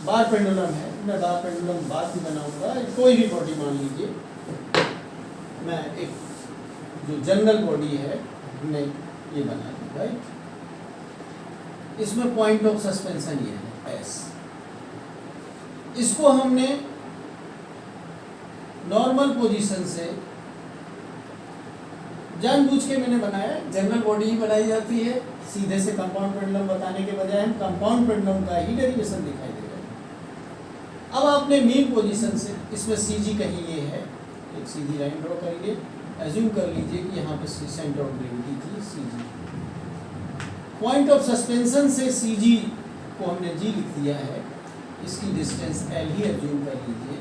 बार पेंडुलम है, मैं बार पेंडुलम बाद में बनाऊंगा। कोई भी बॉडी मान लीजिए, मैं एक जो जनरल बॉडी है हमने ये बना दी, राइट। इसमें पॉइंट ऑफ सस्पेंशन ये है S। इसको हमने नॉर्मल पोजीशन से जानबूझ के मैंने बनाया, जनरल बॉडी ही बनाई जाती है। सीधे से कंपाउंड पेंडुलम बताने के बजाय हम कंपाउंड पेंडुलम का ही डेरिवेशन दिखाई दे रहा है। अब आपने मीन पोजीशन से, इसमें CG कहीं ये है, एक सीधी लाइन ड्रॉ करिए। एज्यूम कर लीजिए कि यहाँ पे सेंटर ऑफ ग्रेविटी थी CG। पॉइंट ऑफ सस्पेंशन से CG को हमने G लिख दिया है, इसकी डिस्टेंस L ही एज्यूम कर लीजिए।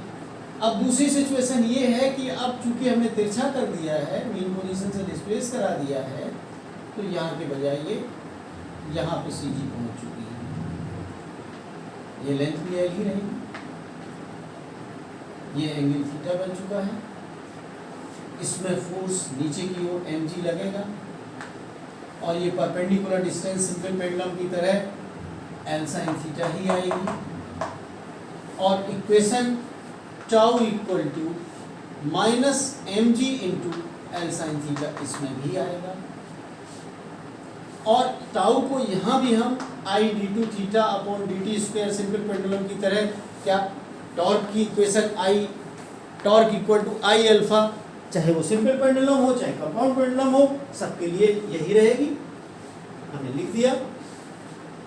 अब दूसरी सिचुएशन ये है कि अब चूंकि हमने तिरछा कर दिया है, मीन पोजीशन से डिस्प्लेस करा दिया है, तो यहाँ के बजाय ये यहाँ पे CG पहुँच चुकी है। ये लेंथ भी L ही रहेगी, ये एंगल थीटा बन चुका है। इसमें फोर्स नीचे की ओर mg लगेगा, और ये परपेंडिकुलर डिस्टेंस सिंपल पेंडुलम की तरह L sin थीटा ही आएगी। और equation tau equal to -mg into L sin theta इसमें भी आएगा। और टाउ को यहाँ भी हम I d2 theta upon dt square simple pendulum की तरह, क्या टॉर्क की equation torque equal to I alpha, चाहे वो सिंपल पेंडुलम हो चाहे कंपाउंड पेंडुलम हो, सबके लिए यही रहेगी। हमने लिख दिया।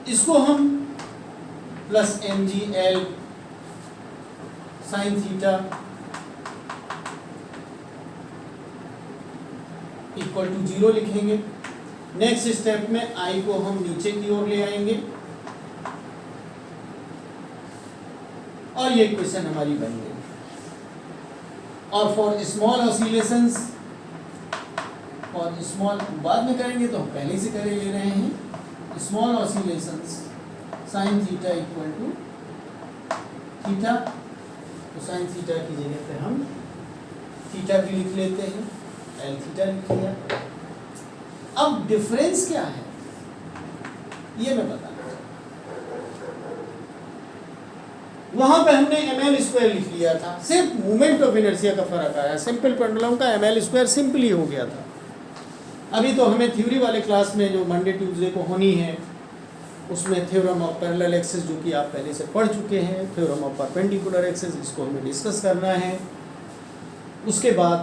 इसको हम plus mg L sin theta equal to 0 लिखेंगे। नेक्स्ट स्टेप में I को हम नीचे की ओर ले आएंगे, और ये इक्वेशन हमारी बन गई। और फॉर स्मॉल ऑसिलेशंस, और स्मॉल बाद में करेंगे तो हम पहले से करे ले रहे हैं। Small oscillations sine theta equal to theta, तो साइन थीटा की जगह पे हम थीटा भी लिख लेते हैं, L थीटा लिख लिया। अब डिफरेंस क्या है ये मैं बताना चाहता हूँ। वहां पे हमने ml स्क्वायर लिख लिया था, सिर्फ मोमेंट ऑफ इनर्शिया का फर्क आया। सिंपल पेंडुलम का ml स्क्वायर सिंपली हो गया था। अभी तो हमें थ्योरी वाले क्लास में जो मंडे ट्यूसडे को होनी है, उसमें थ्योरम ऑफ पैरेलल एक्सिस जो कि आप पहले से पढ़ चुके हैं, थ्योरम ऑफ परपेंडिकुलर एक्सिस, इसको हमें डिस्कस करना है। उसके बाद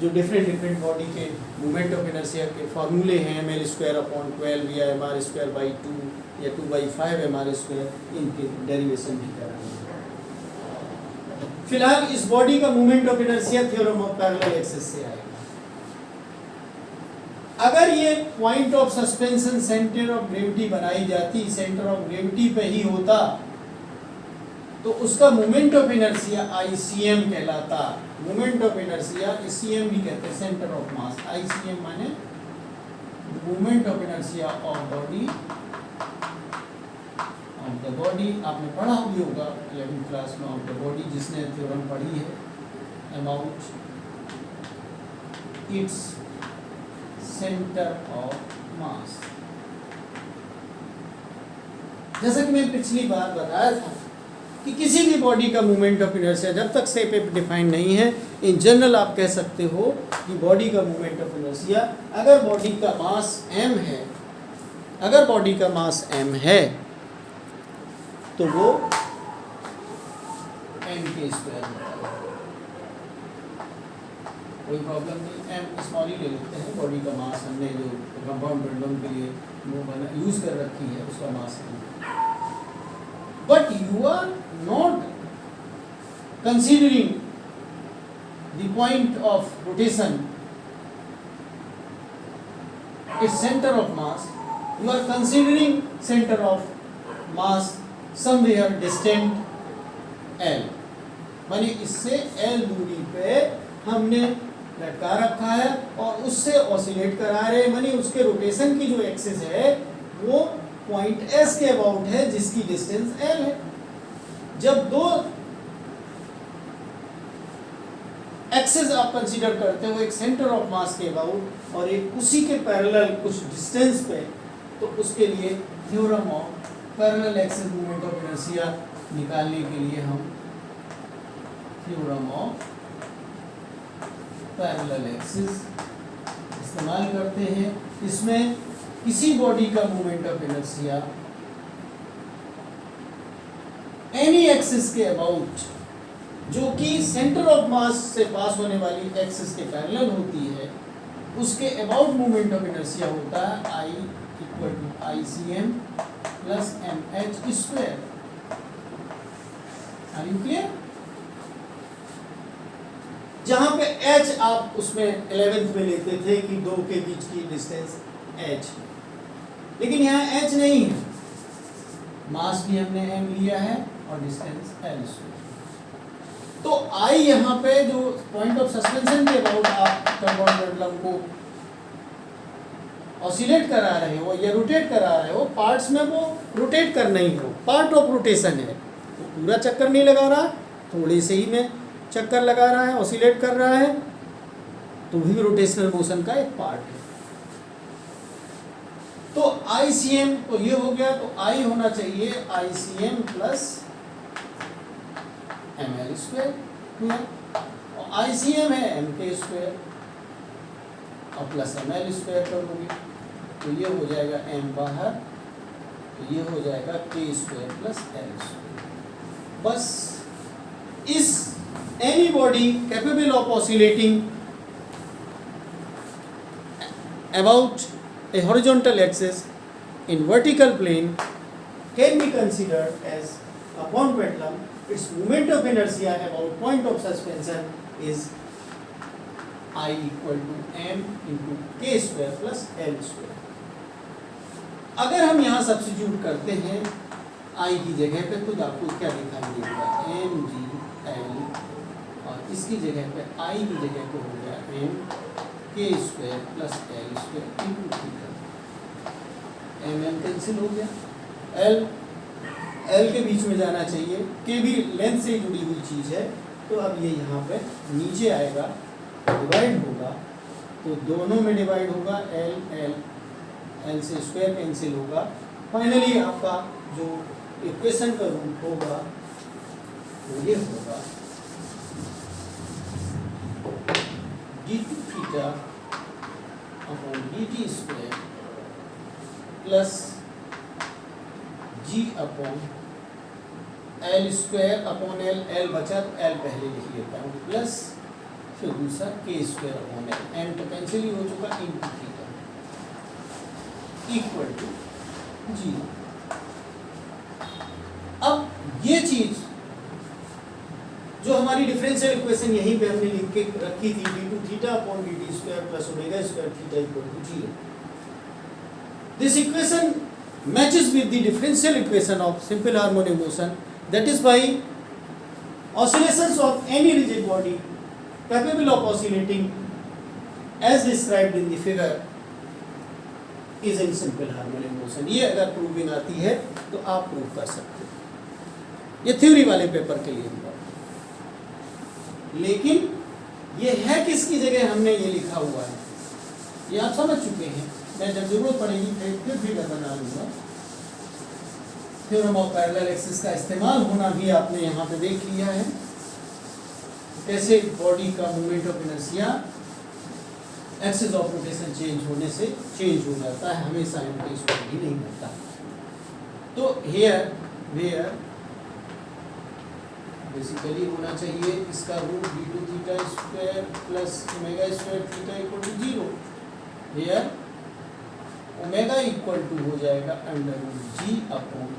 जो डिफरेंट बॉडी के मोमेंट ऑफ इनर्शिया के फॉर्मूले हैं, ml²/12 या mr²/2 या 2/5 mr², इनके डेरिवेशन भी कराएंगे। फिलहाल इस बॉडी का moment of inertia theorem of parallel axis से आएगा। अगर ये point of suspension centre of gravity बनाई जाती, सेंटर ऑफ ग्रेविटी पे ही होता, तो उसका मोमेंट ऑफ इनर्शिया ICM कहलाता। मोमेंट ऑफ इनर्शिया CM भी कहते हैं, सेंटर ऑफ मास। ICM माने moment of inertia of body, of the body. आपने पढ़ा भी होगा 11th क्लास में, ऑफ द बॉडी, जिसने थ्योरम पढ़ी है, about its centre of mass. जैसा कि मैं पिछली बार बताया था कि किसी भी बॉडी का मोमेंट ऑफ इनर्शिया जब तक से डिफाइन नहीं है, इन जनरल आप कह सकते हो कि बॉडी का मोमेंट ऑफ इनर्शिया, अगर बॉडी का मास m है, अगर बॉडी का मास m है तो वो m² होता है। कोई प्रॉब्लम नहीं, m स्मॉल ही ले लेते हैं। बॉडी का मास हमने जो कंपाउंड पेंडुलम के लिए वो बना यूज कर रखी है, उसका मास है। But you are not considering the point of rotation, its center of mass. You are considering center of mass somewhere distant L, माने इससे L दूरी पे हमने लटका रखा है और उससे ऑसिलेट करा रहे हैं, माने उसके रोटेशन की जो एक्सिस है वो पॉइंट S के अबाउट है, जिसकी डिस्टेंस L है। जब दो एक्सिस आप कंसीडर करते हो, एक सेंटर ऑफ मास के अबाउट और एक उसी के पैरेलल कुछ डिस्टेंस पे, तो उसके लिए theorem of parallel axis moment of inertia निकालने के लिए हम थ्योरम ऑफ पैरेलल एक्सिस इस्तेमाल करते हैं। इसमें किसी बॉडी का moment of inertia any axis के अबाउट, जो कि सेंटर ऑफ मास से पास होने वाली एक्सिस के पैरेलल होती है, उसके अबाउट मोमेंट ऑफ इनर्शिया होता है I = ICM + mh²। Are you clear? जहां पे h आप उसमें 11th में लेते थे कि दो के बीच की डिस्टेंस h, लेकिन यहाँ h नहीं है, मास भी हमने m लिया है और डिस्टेंस L²। तो I यहाँ पे जो पॉइंट ऑफ सस्पेंशन के अबाउट आप कंपाउंड पेंडुलम को ऑसिलेट करा रहे हो या रोटेट करा रहे हो, पार्ट्स में वो रोटेट कर नहीं हो, पार्ट ऑफ रोटेशन है, वो पूरा चक्कर नहीं लगा रहा, थोड़े से ही में चक्कर लगा रहा है, ऑसिलेट कर रहा है, तो भी रोटेशनल मोशन का एक पार्ट है। तो ICM तो ये हो गया, तो I होना चाहिए ICM + ml² हुआ, और ICM है mk² और प्लस ml² करोगे तो ये हो जाएगा m बाहर, तो ये हो जाएगा k² + l²। बस इस any body capable of oscillating about a horizontal axis in vertical plane can be considered as a bond pendulum. Its moment of inertia about point of suspension is I = m × k² + l²। अगर हम यहाँ substitute करते हैं I की जगह पे, तो आपको क्या दिखाई देगा, mg l, और इसकी जगह पे I की जगह पे हो गया m k² + l² × theta. m cancel हो गया, l के बीच में जाना चाहिए, k भी लेंथ से जुड़ी हुई चीज़ है, तो अब ये यहाँ पे नीचे आएगा, डिवाइड होगा, तो दोनों में डिवाइड होगा, l से स्क्वायर कैंसिल होगा। फाइनली आपका जो इक्वेशन का रूट होगा वो ये होगा d2 θ/dt² + g upon L square upon L, L बचा तो एल पहले लिख लेता हूँ, प्लस फिर दूसरा के स्क्वायर अपॉन एल, एन तो कैंसिल ही हो चुका, इंटू थीटा इक्वल टू जी। अब ये चीज जो हमारी डिफरेंशियल इक्वेशन यहीं पे हमने लिख के रखी थी, d2 theta upon dt square plus omega square theta equal to 0, this equation matches with the differential equation of simple harmonic motion, that is why oscillations of any rigid body capable of oscillating as described in the figure is in simple harmonic motion। ये अगर proving आती है तो आप prove कर सकते हो, ये थ्योरी वाले पेपर के लिए हुआ, लेकिन ये है किसकी जगह हमने ये लिखा हुआ है, ये आप समझ चुके हैं। मैं जब जरूरत पड़ेगी फिर फिगर बना लूँगा। थ्योरम ऑफ पैरेलल एक्सिस का इस्तेमाल होना भी आपने यहाँ पे देख लिया है, कैसे बॉडी का moment of inertia axis of rotation change होने से चेंज हो जाता है, हमेशा इनकेस ही नहीं होता। तो हियर वेयर बेसिकली होना चाहिए इसका root d2 theta square plus omega square theta equal to 0, here omega equal to हो जाएगा under root G upon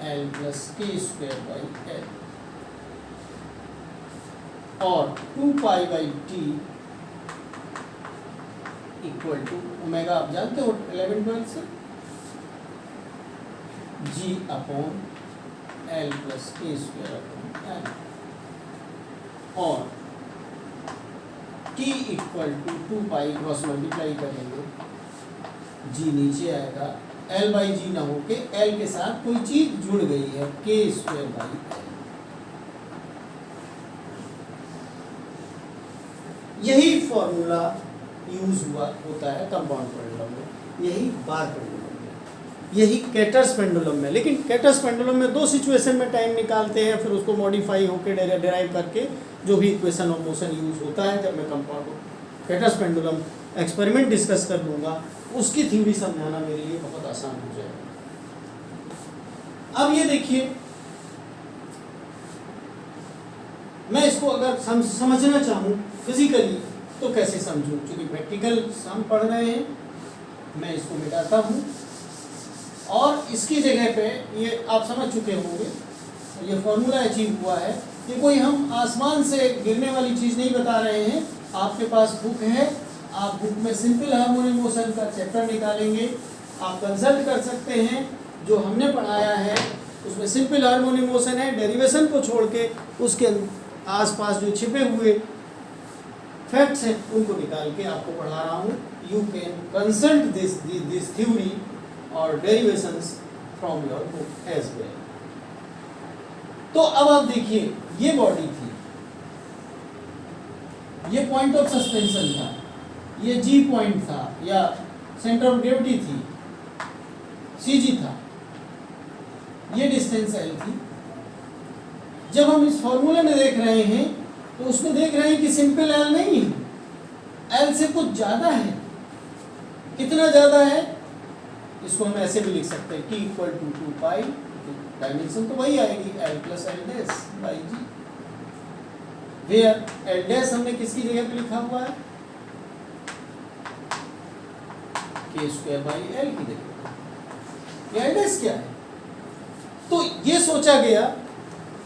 L plus K square by L, और 2 pi by T equal to omega आप जानते हो 11-12 से, G upon L plus K square upon L, और T equal to 2 pi cross multiply करेंगे, G नीचे आएगा, L by जी ना होके एल के साथ कोई चीज जुड़ गई है, के स्क्वायर बाई एल। यही फॉर्मूला यूज होता है कंपाउंड पेंडुलम में, यही बार पेंडुलम में, यही कैटर्स पेंडुलम में। लेकिन कैटर्स पेंडुलम में दो सिचुएशन में टाइम निकालते हैं, फिर उसको मॉडिफाई होकर डिराइव करके जो भी इक्वेशन ऑफ मोशन यूज होता है, जब मैं compound Kater's pendulum experiment discuss कर दूंगा, उसकी थ्योरी समझाना मेरे लिए बहुत आसान हो जाएगा। अब ये देखिए, मैं इसको अगर समझना चाहूँ फिजिकली तो कैसे समझूं, क्योंकि प्रैक्टिकल हम पढ़ रहे हैं, मैं इसको मिटाता हूँ और इसकी जगह पे ये आप समझ चुके होंगे, ये फॉर्मूला अचीव हुआ है कि कोई हम आसमान से गिरने वाली चीज़ नहीं बता रहे हैं। आपके पास बुक है, आप बुक में सिंपल हार्मोनिक मोशन का चैप्टर निकालेंगे, आप कंसल्ट कर सकते हैं, जो हमने पढ़ाया है उसमें सिंपल हार्मोनिक मोशन है, डेरिवेशन को छोड़ के उसके आसपास जो छिपे हुए फैक्ट्स हैं उनको निकाल के आपको पढ़ा रहा हूँ। You can consult this theory और derivations from your book as well. तो अब आप देखिए, ये बॉडी थी, ये पॉइंट ऑफ सस्पेंशन था, ये जी पॉइंट था या सेंटर ऑफ ग्रेविटी थी, सी जी था, ये डिस्टेंस एल थी। जब हम इस फॉर्मूले में देख रहे हैं तो उसमें देख रहे हैं कि सिंपल एल नहीं है, एल से कुछ ज़्यादा है। कितना ज़्यादा है, इसको हम ऐसे भी लिख सकते हैं, T equal to 2 pi, dimension तो वही आएगी, L plus L dash by G, where L dash हमने किसकी जगह पे लिखा हुआ है, के स्क्वायर बाई एल की जगह। ये एल डैश क्या है, तो ये सोचा गया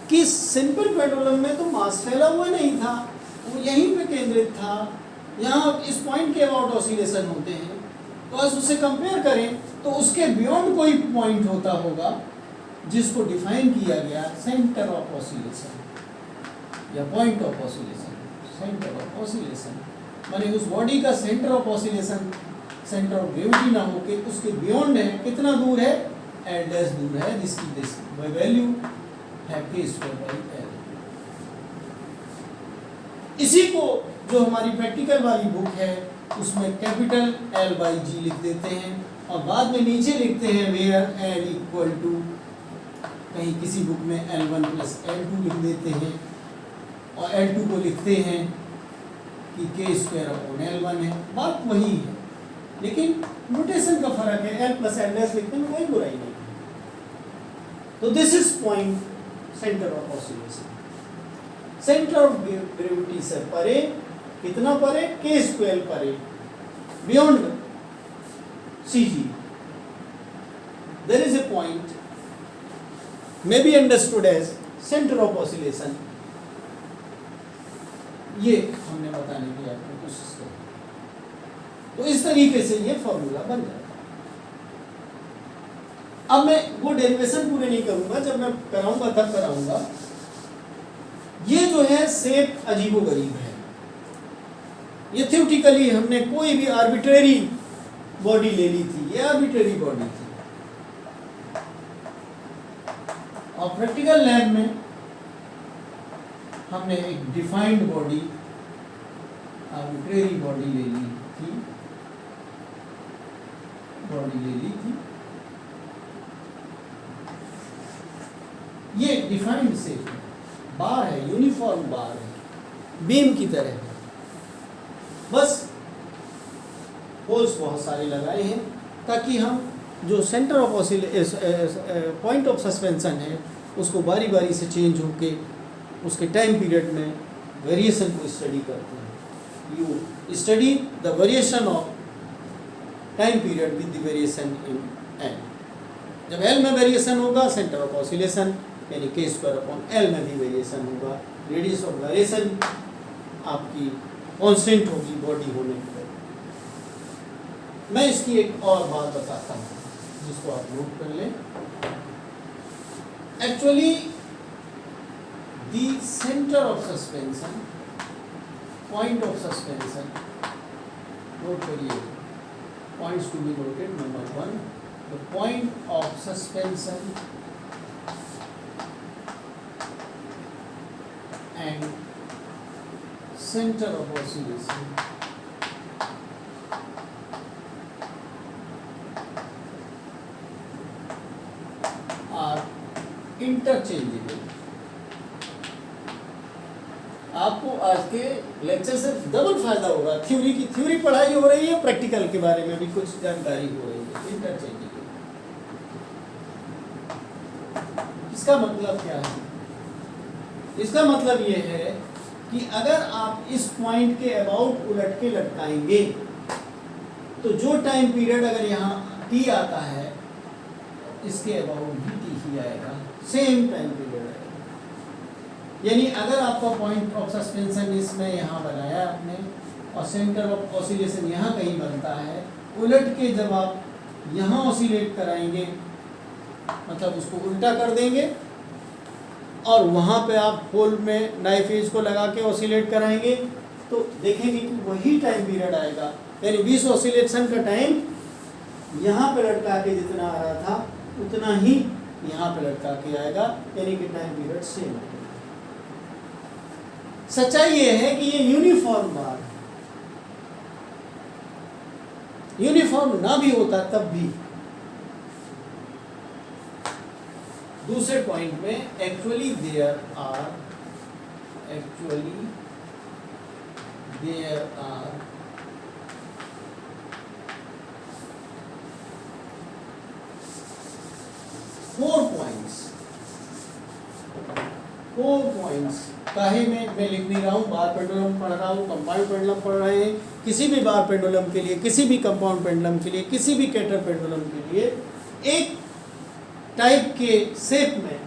कि सिंपल पेंडुलम में तो मास फैला हुआ नहीं था, वो यहीं पे केंद्रित था, यहाँ इस पॉइंट के अबाउट ऑसिलेशन होते हैं, तो आज उससे कंपेयर करें तो उसके बियॉन्ड कोई पॉइंट होता होगा जिसको डिफाइन किया गया सेंटर ऑफ ऑसिलेशन या point of oscillation. Centre of oscillation माने उस बॉडी का centre of oscillation centre of gravity ना होके उसके बियॉन्ड है, कितना दूर है, एल डैश दूर है, जिसकी वैल्यू है के स्क्वायर बाई एल। इसी को जो हमारी प्रैक्टिकल वाली बुक है उसमें कैपिटल एल बाई जी लिख देते हैं और बाद में नीचे लिखते हैं वेयर एल इक्वल टू, कहीं किसी बुक में L1 प्लस L2 लिख देते हैं और L2 को लिखते हैं कि के स्क्वायर अपॉन L1 है, बात वही है, लेकिन नोटेशन का फर्क है। एल प्लस एल डैश लिखने में कोई बुराई नहीं, तो this is point centre of oscillation. Centre of gravity से परे, कितना परे, k स्क्वायर परे, beyond CG there is a point may be understood as center of oscillation। ये हमने बताने की आपको कोशिश करी। तो इस तरीके से ये फॉर्मूला बन जाता है। अब मैं वो डेरिवेशन पूरे नहीं करूंगा, जब मैं कराऊंगा तब कराऊंगा। ये जो है शेप अजीबोगरीब है। ये थ्योरेटिकली हमने कोई भी आर्बिट्रेरी बॉडी ले ली थी, ये आर्बिट्रेरी बॉडी थी, और प्रैक्टिकल लैब में हमने एक डिफाइंड बॉडी, आर्बिट्रेरी बॉडी ले ली थी, ये डिफाइंड शेप है, बार है, यूनिफॉर्म बार है, बीम की तरह है। बस होल्स बहुत सारे लगाए हैं ताकि हम जो centre of point of suspension है उसको बारी बारी से चेंज होके उसके टाइम पीरियड में वेरिएशन को स्टडी करते हैं। You study the variation of time period with the variation in L. जब एल में वेरिएशन होगा, सेंटर ऑफ ऑसिलेशन यानी k स्क्वायर अपॉन एल में भी वेरिएशन होगा। रेडियस ऑफ वेरिएशन आपकी कांस्टेंट होगी बॉडी होने पर। मैं इसकी एक और बात बताता हूँ जिसको आप नोट कर लें। Actually the centre of suspension, point of suspension, note करिए, points to be noted. Number 1, the point of suspension and centre of oscillation are interchangeable. आपको आज के लेक्चर से डबल फायदा होगा। थ्योरी की थ्योरी पढ़ाई हो रही है, प्रैक्टिकल के बारे में भी कुछ जानकारी हो रही है। इंटरचेंजेबल, इसका मतलब क्या है? इसका मतलब ये है कि अगर आप इस पॉइंट के अबाउट उलट के लटकाएंगे तो जो टाइम पीरियड अगर यहाँ t आता है, इसके अबाउट भी t ही आएगा, सेम टाइम पीरियड आएगा। यानी अगर आपका पॉइंट ऑफ सस्पेंशन इसमें यहाँ बनाया आपने और सेंटर ऑफ ऑसिलेशन यहाँ कहीं बनता है, उलट के जब आप यहाँ ऑसिलेट कराएंगे, मतलब उसको उल्टा कर देंगे और वहाँ पे आप होल में नाइफ एज को लगा के ऑसिलेट कराएंगे तो देखेंगे कि वही टाइम पीरियड आएगा। यानी 20 ऑसिलेशन का टाइम यहाँ पे लटका के जितना आ रहा था उतना ही यहाँ पे लटका के आएगा, यानी कि टाइम पीरियड सेम है। सच्चाई ये है कि ये यूनिफॉर्म बार है। यूनिफॉर्म ना भी होता तब भी दूसरे पॉइंट में एक्चुअली देयर आर 4 पॉइंट्स। काहे में मैं लिख नहीं रहा हूँ, बार पेंडुलम पढ़ रहा हूँ, कंपाउंड पेंडुलम पढ़ रहे हैं। किसी भी बार पेंडुलम के लिए, किसी भी कंपाउंड पेंडुलम के लिए, किसी भी कैटर पेंडुलम के लिए एक टाइप के शेप में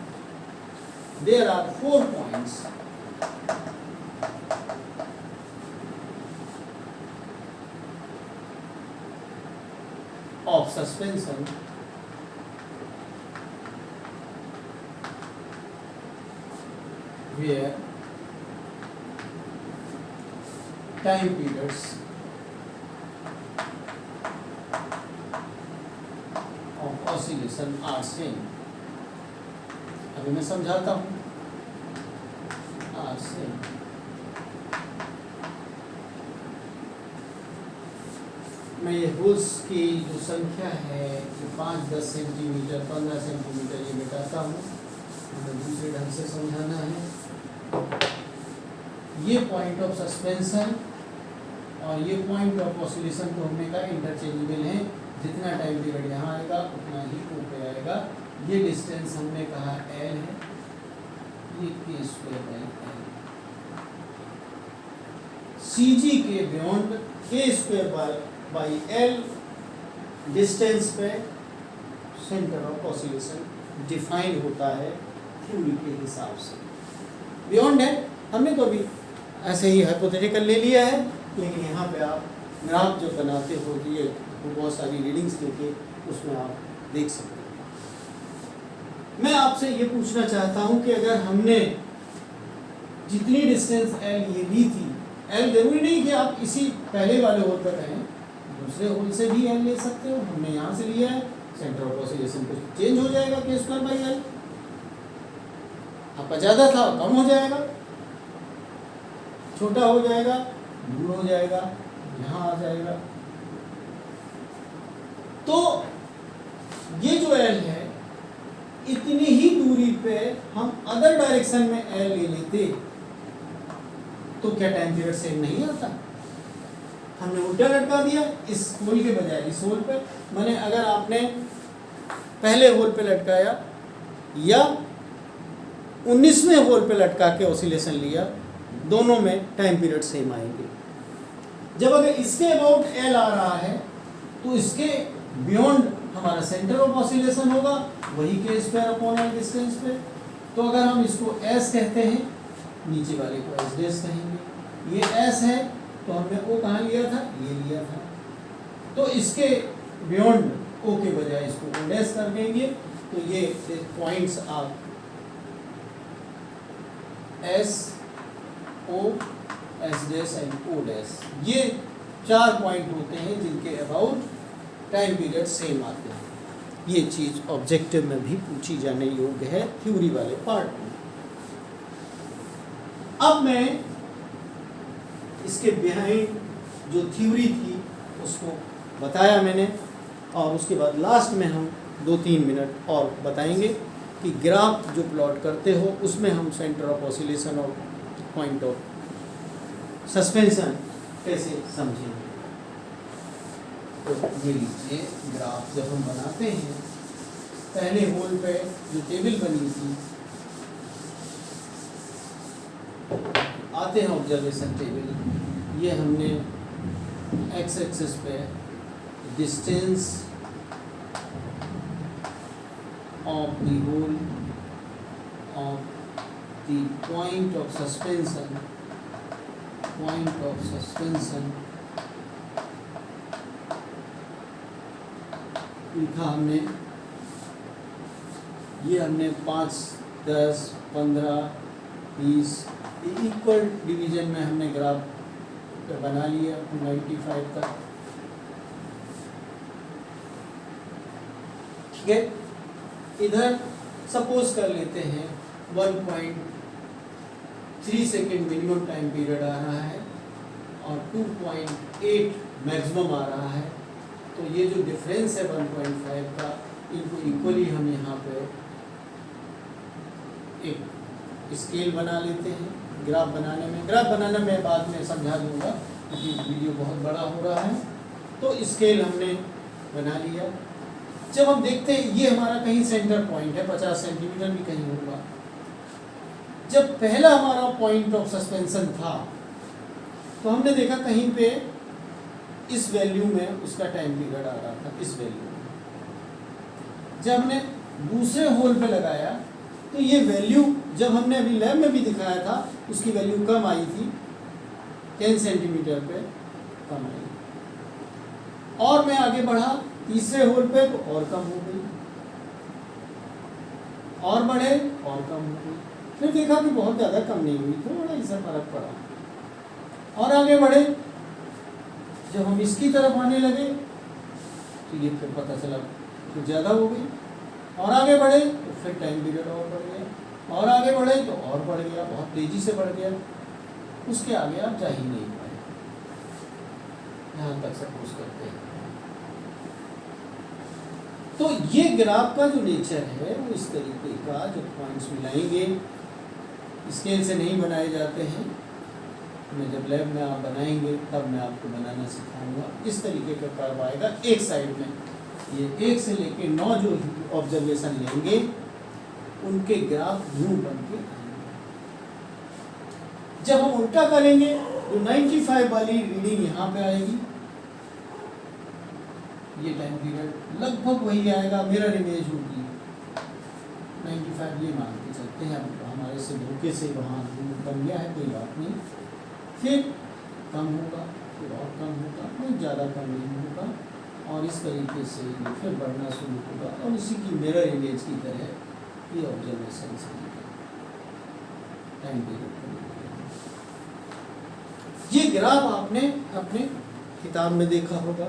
there are 4 points of suspension where time periods of oscillation are same। अभी मैं समझाता हूँ। are same। मैं ये होल्स की जो संख्या है 5-10 सेंटीमीटर 15 सेंटीमीटर ये मिटाता हूँ, हमें दूसरे ढंग से समझाना है। ये पॉइंट ऑफ सस्पेंशन और ये पॉइंट ऑफ ऑसिलेशन को हमने कहा इंटरचेंजेबल है। जितना टाइम पीरियड यहाँ आएगा उतना ही ऊपर आएगा, ये डिस्टेंस हमने कहा L है, ये k² L। CG के बियॉन्ड k² L डिस्टेंस पे सेंटर ऑफ ऑसिलेशन डिफाइन होता है थ्योरी के हिसाब से। बियॉन्ड है, हमने तो अभी ऐसे ही हाइपोथेटिकल ले लिया है, लेकिन यहाँ पे आप ग्राफ जो बनाते हो ये बहुत सारी रीडिंग्स लेके उसमें आप देख सकते हो। मैं आपसे ये पूछना चाहता हूँ कि अगर हमने जितनी डिस्टेंस L ये ली थी, L जरूरी नहीं कि आप इसी पहले वाले होल पर रहें, दूसरे होल से भी L ले सकते हो। हमने यहाँ से लिया है, सेंटर ऑफ ऑसिलेशन कुछ चेंज हो जाएगा k² L, आपका ज़्यादा था कम हो जाएगा, छोटा हो जाएगा, दूर हो जाएगा, यहाँ आ जाएगा। तो ये जो L है, इतनी ही दूरी पे हम अदर डायरेक्शन में L ले लेते तो क्या टाइम पीरियड सेम नहीं आता? हमने उल्टा लटका दिया इस होल के बजाय इस होल पे। माने अगर आपने पहले होल पे लटकाया या 19वें होल पे लटका के ऑसिलेशन लिया, दोनों में टाइम पीरियड सेम आएंगे। जब अगर इसके अबाउट L आ रहा है तो इसके बियॉन्ड हमारा सेंटर ऑफ ऑसिलेशन होगा, वही k² L डिस्टेंस पे। तो अगर हम इसको S कहते हैं, नीचे वाले को S' कहेंगे। ये S है तो हमने O कहाँ लिया था? ये लिया था। तो इसके बियॉन्ड O के बजाय इसको O' कर देंगे। तो ये पॉइंट्स आप S, O, S' and O', ये 4 पॉइंट होते हैं जिनके अबाउट टाइम पीरियड सेम आते हैं। ये चीज़ ऑब्जेक्टिव में भी पूछी जाने योग्य है थ्योरी वाले पार्ट में। अब मैं इसके बिहाइंड जो थ्योरी थी उसको बताया मैंने, और उसके बाद लास्ट में हम 2-3 मिनट और बताएंगे कि ग्राफ जो प्लॉट करते हो उसमें हम सेंटर ऑफ ऑसिलेशन और पॉइंट ऑफ सस्पेंशन कैसे समझेंगे। तो ये लीजिए ग्राफ जब हम बनाते हैं, पहले होल पे जो टेबल बनी थी, आते हैं ऑब्जर्वेशन टेबल, ये हमने एक्स एक्सिस पे distance of the hole of the point of suspension लिखा हमने। ये हमने 5, 10, 15, 20 इक्वल डिवीजन में हमने ग्राफ बना लिया 95 तक। ठीक है, इधर सपोज कर लेते हैं 1.3 सेकेंड मिनिमम टाइम पीरियड आ रहा है और 2.8 मैक्सिमम आ रहा है। तो ये जो डिफरेंस है 1.5 का, इनको इक्वली हम यहाँ पे एक स्केल बना लेते हैं। ग्राफ बनाना मैं बाद में समझा दूंगा क्योंकि वीडियो बहुत बड़ा हो रहा है। तो स्केल हमने बना लिया। जब हम देखते हैं ये हमारा कहीं सेंटर पॉइंट है, 50 सेंटीमीटर भी कहीं होगा। जब पहला हमारा पॉइंट ऑफ सस्पेंशन था तो हमने देखा कहीं पे इस वैल्यू में उसका टाइम पीरियड आ रहा था, इस वैल्यू में। जब हमने दूसरे होल पे लगाया तो ये वैल्यू, जब हमने अभी लैब में भी दिखाया था, उसकी वैल्यू कम आई थी, 10 सेंटीमीटर पे कम आई। और मैं आगे बढ़ा तीसरे होल पे तो और कम हो गई, और बढ़े और कम हो गई। फिर देखा कि बहुत ज़्यादा कम नहीं हुई, थोड़ा ही सा फर्क पड़ा। और आगे बढ़े, जब हम इसकी तरफ आने लगे तो ये फिर पता चला तो ज़्यादा हो गई। और आगे बढ़े तो फिर टाइम पीरियड और बढ़ गया, और आगे बढ़े तो और बढ़ गया, बहुत तेज़ी से बढ़ गया। उसके आगे आप जा ही नहीं पाए, यहाँ तक सपोज करते हैं। तो ये ग्राफ का जो नेचर है वो इस तरीके का, जो पॉइंट्स मिलाएंगे स्केल से नहीं बनाए जाते हैं। मैं जब लैब में आप बनाएंगे तब मैं आपको बनाना सिखाऊंगा। इस तरीके का कर्व आएगा एक साइड में, ये 1 से लेके 9 जो ऑब्जर्वेशन लेंगे उनके ग्राफ यूं बन के आएंगे। जब हम उल्टा करेंगे तो 95 वाली रीडिंग यहाँ पे आएगी, ये टाइम पीरियड लगभग वही आएगा, मिरर इमेज होगी 95, ये मान के चलते हैं। अब हमारे से धोखे से वहाँ बन गया है, कोई बात नहीं। फिर कम होगा, फिर और कम होगा, नहीं ज़्यादा कम नहीं होगा, और इस तरीके से ये फिर बढ़ना शुरू होगा और इसी की मिरर इमेज की तरह ये ऑब्जर्वेशन से टाइम पीरियड। ये ग्राफ आपने अपने किताब में देखा होगा।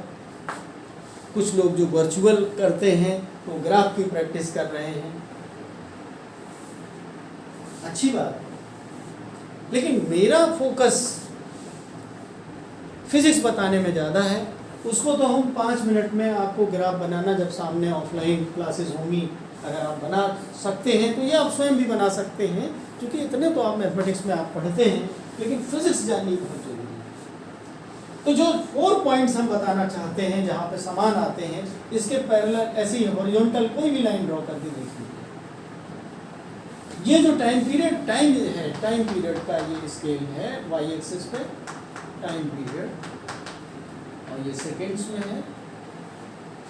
कुछ लोग जो वर्चुअल करते हैं तो ग्राफ की प्रैक्टिस कर रहे हैं, अच्छी बात है, लेकिन मेरा फोकस फिजिक्स बताने में ज़्यादा है। उसको तो हम 5 मिनट में आपको ग्राफ बनाना, जब सामने ऑफलाइन क्लासेस होंगी अगर आप बना सकते हैं तो ये आप स्वयं भी बना सकते हैं, क्योंकि इतने तो आप मैथमेटिक्स में आप पढ़ते हैं, लेकिन फिजिक्स जाननी बहुत जरूरी है। तो जो 4 पॉइंट्स हम बताना चाहते हैं जहाँ पे समान आते हैं, इसके पैरेलल ऐसी हॉरिजॉन्टल कोई भी लाइन ड्रॉ करके देख लीजिए। ये जो टाइम पीरियड टाइम पीरियड का ये स्केल है वाई एक्सिस पे, टाइम पीरियड, और ये सेकेंड्स में है।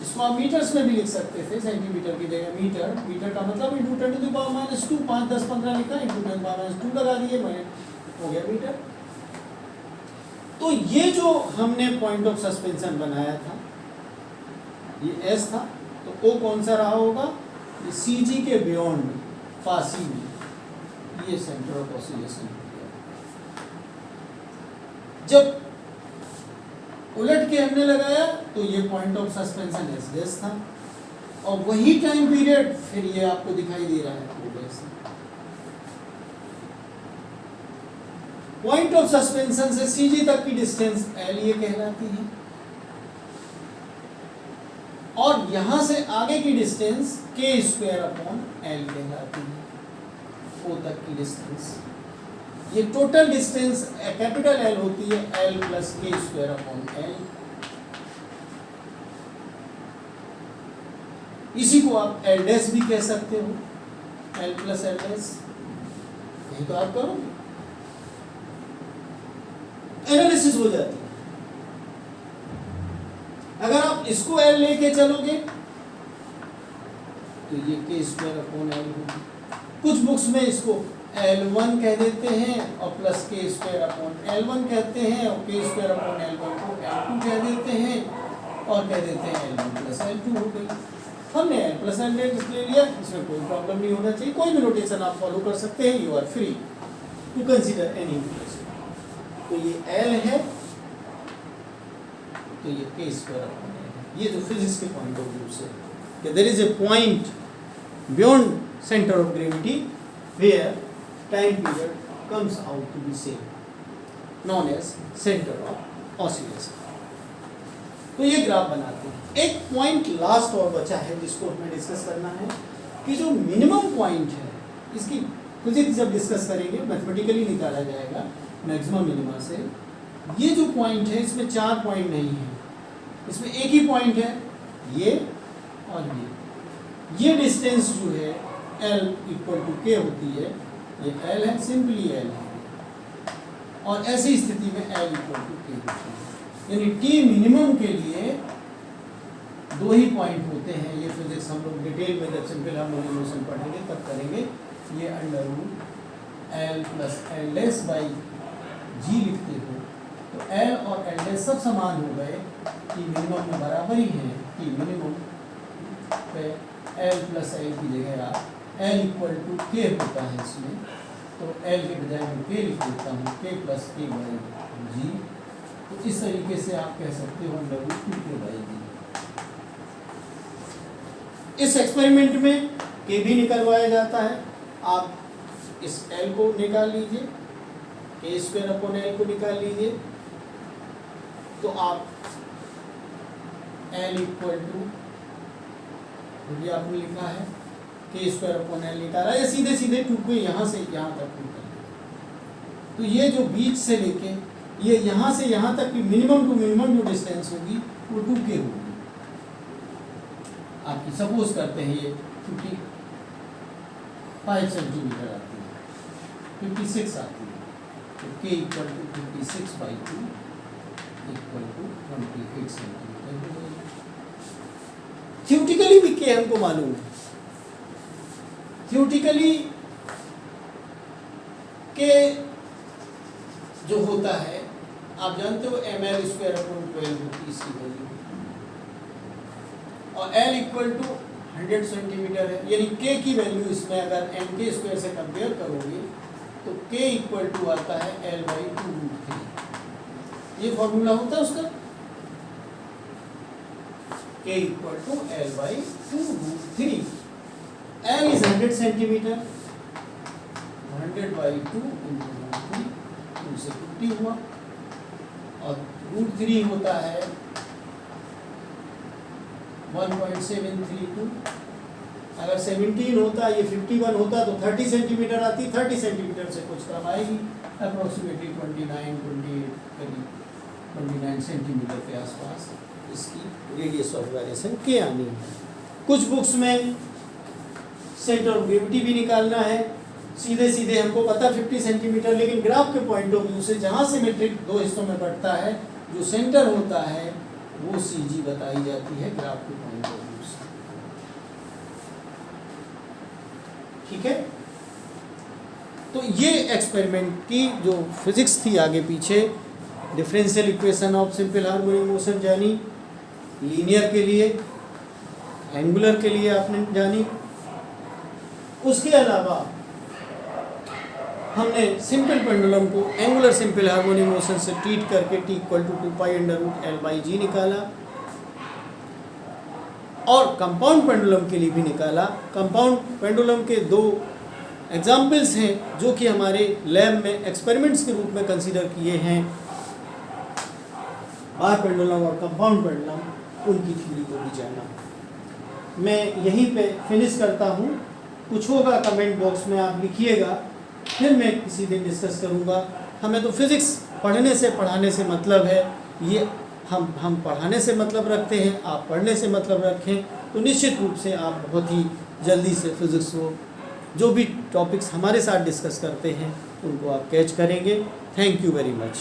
इसको आप मीटर्स में भी लिख सकते थे, सेंटीमीटर की जगह मीटर। मीटर का मतलब इंटू 10⁻², 5, 10, 15 लिखा, इंटू 10⁻² लगा दिए, हो गया मीटर। तो ये जो हमने पॉइंट ऑफ सस्पेंशन बनाया था, ये एस था, तो ओ कौन सा रहा होगा? ये सी जी के बियॉन्ड फासी में, ये सेंटर ऑफ ऑसिलेशन हो गया। जब उलट के हमने लगाया तो ये पॉइंट ऑफ सस्पेंशन एस डेस था, और वही टाइम पीरियड फिर ये आपको दिखाई दे रहा है ओ डेस। पॉइंट ऑफ सस्पेंशन से सीजी तक की डिस्टेंस एल ये कहलाती है, और यहां से आगे की डिस्टेंस k² अपॉन एल कहलाती है, ओ तक की डिस्टेंस। ये टोटल डिस्टेंस कैपिटल एल होती है, L plus k² upon L. इसी को आप एल डैश भी कह सकते हो, एल प्लस एल डैश। यही तो आप करोगे, एनालिसिस हो जाती है। अगर आप इसको एल लेके चलोगे तो ये k² अपॉन एल होगी। कुछ बुक्स में इसको L1 कह देते हैं और प्लस k² अपॉन L1 कहते हैं, और k² अपॉन L1 को L2 कह देते हैं, और कह देते हैं L1 प्लस L2 हो गई। हमने L प्लस L ले लिया, इसमें कोई प्रॉब्लम नहीं होना चाहिए। कोई भी नोटेशन आप फॉलो कर सकते हैं, you are free to consider any notation. तो ये L है, तो ये k² अपॉन L। ये तो फिजिक्स के पॉइंट ऑफ व्यू से कि there is a point beyond centre of gravity where time period comes out to be same, known as center of oscillation। तो ये ग्राफ बनाते हैं। एक पॉइंट लास्ट और बचा है जिसको हमें डिस्कस करना है कि जो मिनिमम पॉइंट है, इसकी फिजिक्स जब डिस्कस करेंगे मैथमेटिकली निकाला जाएगा मैक्सिमम मिनिमा से। ये जो पॉइंट है इसमें 4 पॉइंट नहीं है, इसमें एक ही पॉइंट है, ये और ये डिस्टेंस जो है L इक्वल टू K होती है, ये L है, सिंपली L है, और ऐसी स्थिति में L इक्वल टू K होती है। यानी T मिनिमम के लिए 2 ही पॉइंट होते हैं। ये फिजिक्स हम लोग डिटेल में जब सिंपल हार्मोनिक मोशन पढ़ेंगे तब करेंगे। ये under root L plus L dash by G लिखते हो तो L और L डैश सब समान हो गए, T मिनिमम में बराबर ही है। T मिनिमम पे L प्लस L की जगह आप L इक्वल टू K होता है इसमें, तो L के बजाय मैं K लिख देता हूँ, K plus K by G। तो इस तरीके से आप कह सकते हो under root 2K by G। इस एक्सपेरिमेंट में K भी निकलवाया जाता है। आप इस L को निकाल लीजिए, k² अपॉन L को निकाल लीजिए, तो आप L इक्वल टू, ये आपने लिखा है k² अपॉन L निकाला, या सीधे सीधे 2 को यहाँ से यहाँ तक निकाल। तो ये जो बीच से लेके ये यहाँ से यहाँ तक की मिनिमम टू मिनिमम जो डिस्टेंस होगी वो 2K होगी। आपकी सपोज करते हैं ये 55 सेंटीमीटर आती है, 56 आती है, तो k equal to 56/2 equal to 28 centimetre हो जाएगा। थ्योरेटिकली भी k हमको मालूम है, थ्योरेटिकली k जो होता है आप जानते हो ml²/12 होती है इसकी वैल्यू, और L इक्वल टू 100 सेंटीमीटर है, यानी K की वैल्यू इसमें अगर mk² से कंपेयर करोगे तो K इक्वल टू आता है L/2√3। ये फॉर्मूला होता है उसका, K equal to L/2√3। L is 100 centimetre, 100/2 × 2 से 50 हुआ, और √3 होता है 1.732। अगर 17 होता, ये 51 होता तो 30 सेंटीमीटर आती, 30 सेंटीमीटर से कुछ कम आएगी, अप्रोक्सीमेटली 29 सेंटीमीटर के आसपास इसकी रेडियस ऑफ वेरिएशन के आनी है। कुछ बुक्स में सेंटर ऑफ ग्रेविटी भी निकालना है, सीधे सीधे हमको पता 50 सेंटीमीटर, लेकिन ग्राफ के पॉइंट ऑफ व्यू से जहाँ सिमेट्रिक दो हिस्सों में बढ़ता है, जो सेंटर होता है वो CG बताई जाती है ग्राफ के पॉइंट ऑफ व्यू से। ठीक है, तो ये एक्सपेरिमेंट की जो फिजिक्स थी आगे पीछे, differential equation of simple harmonic motion जानी, लीनियर के लिए, एंगुलर के लिए आपने जानी, उसके अलावा हमने सिंपल पेंडुलम को एंगुलर सिंपल हार्मोनिक मोशन से ट्रीट करके t इक्वल टू 2π√L/g निकाला, और कंपाउंड पेंडुलम के लिए भी निकाला। कंपाउंड पेंडुलम के दो एग्जाम्पल्स हैं जो कि हमारे लैब में एक्सपेरिमेंट्स के रूप में कंसीडर किए हैं, बार पेंडुलम और कंपाउंड पेंडुलम, उनकी थ्योरी को भी जाना। मैं यहीं पे फिनिश करता हूँ, कुछ होगा कमेंट बॉक्स में आप लिखिएगा, फिर मैं किसी दिन डिस्कस करूँगा। हमें तो फिज़िक्स पढ़ने से पढ़ाने से मतलब है, ये हम पढ़ाने से मतलब रखते हैं, आप पढ़ने से मतलब रखें, तो निश्चित रूप से आप बहुत ही जल्दी से फिज़िक्स को, जो भी टॉपिक्स हमारे साथ डिस्कस करते हैं, उनको आप कैच करेंगे। Thank you very much.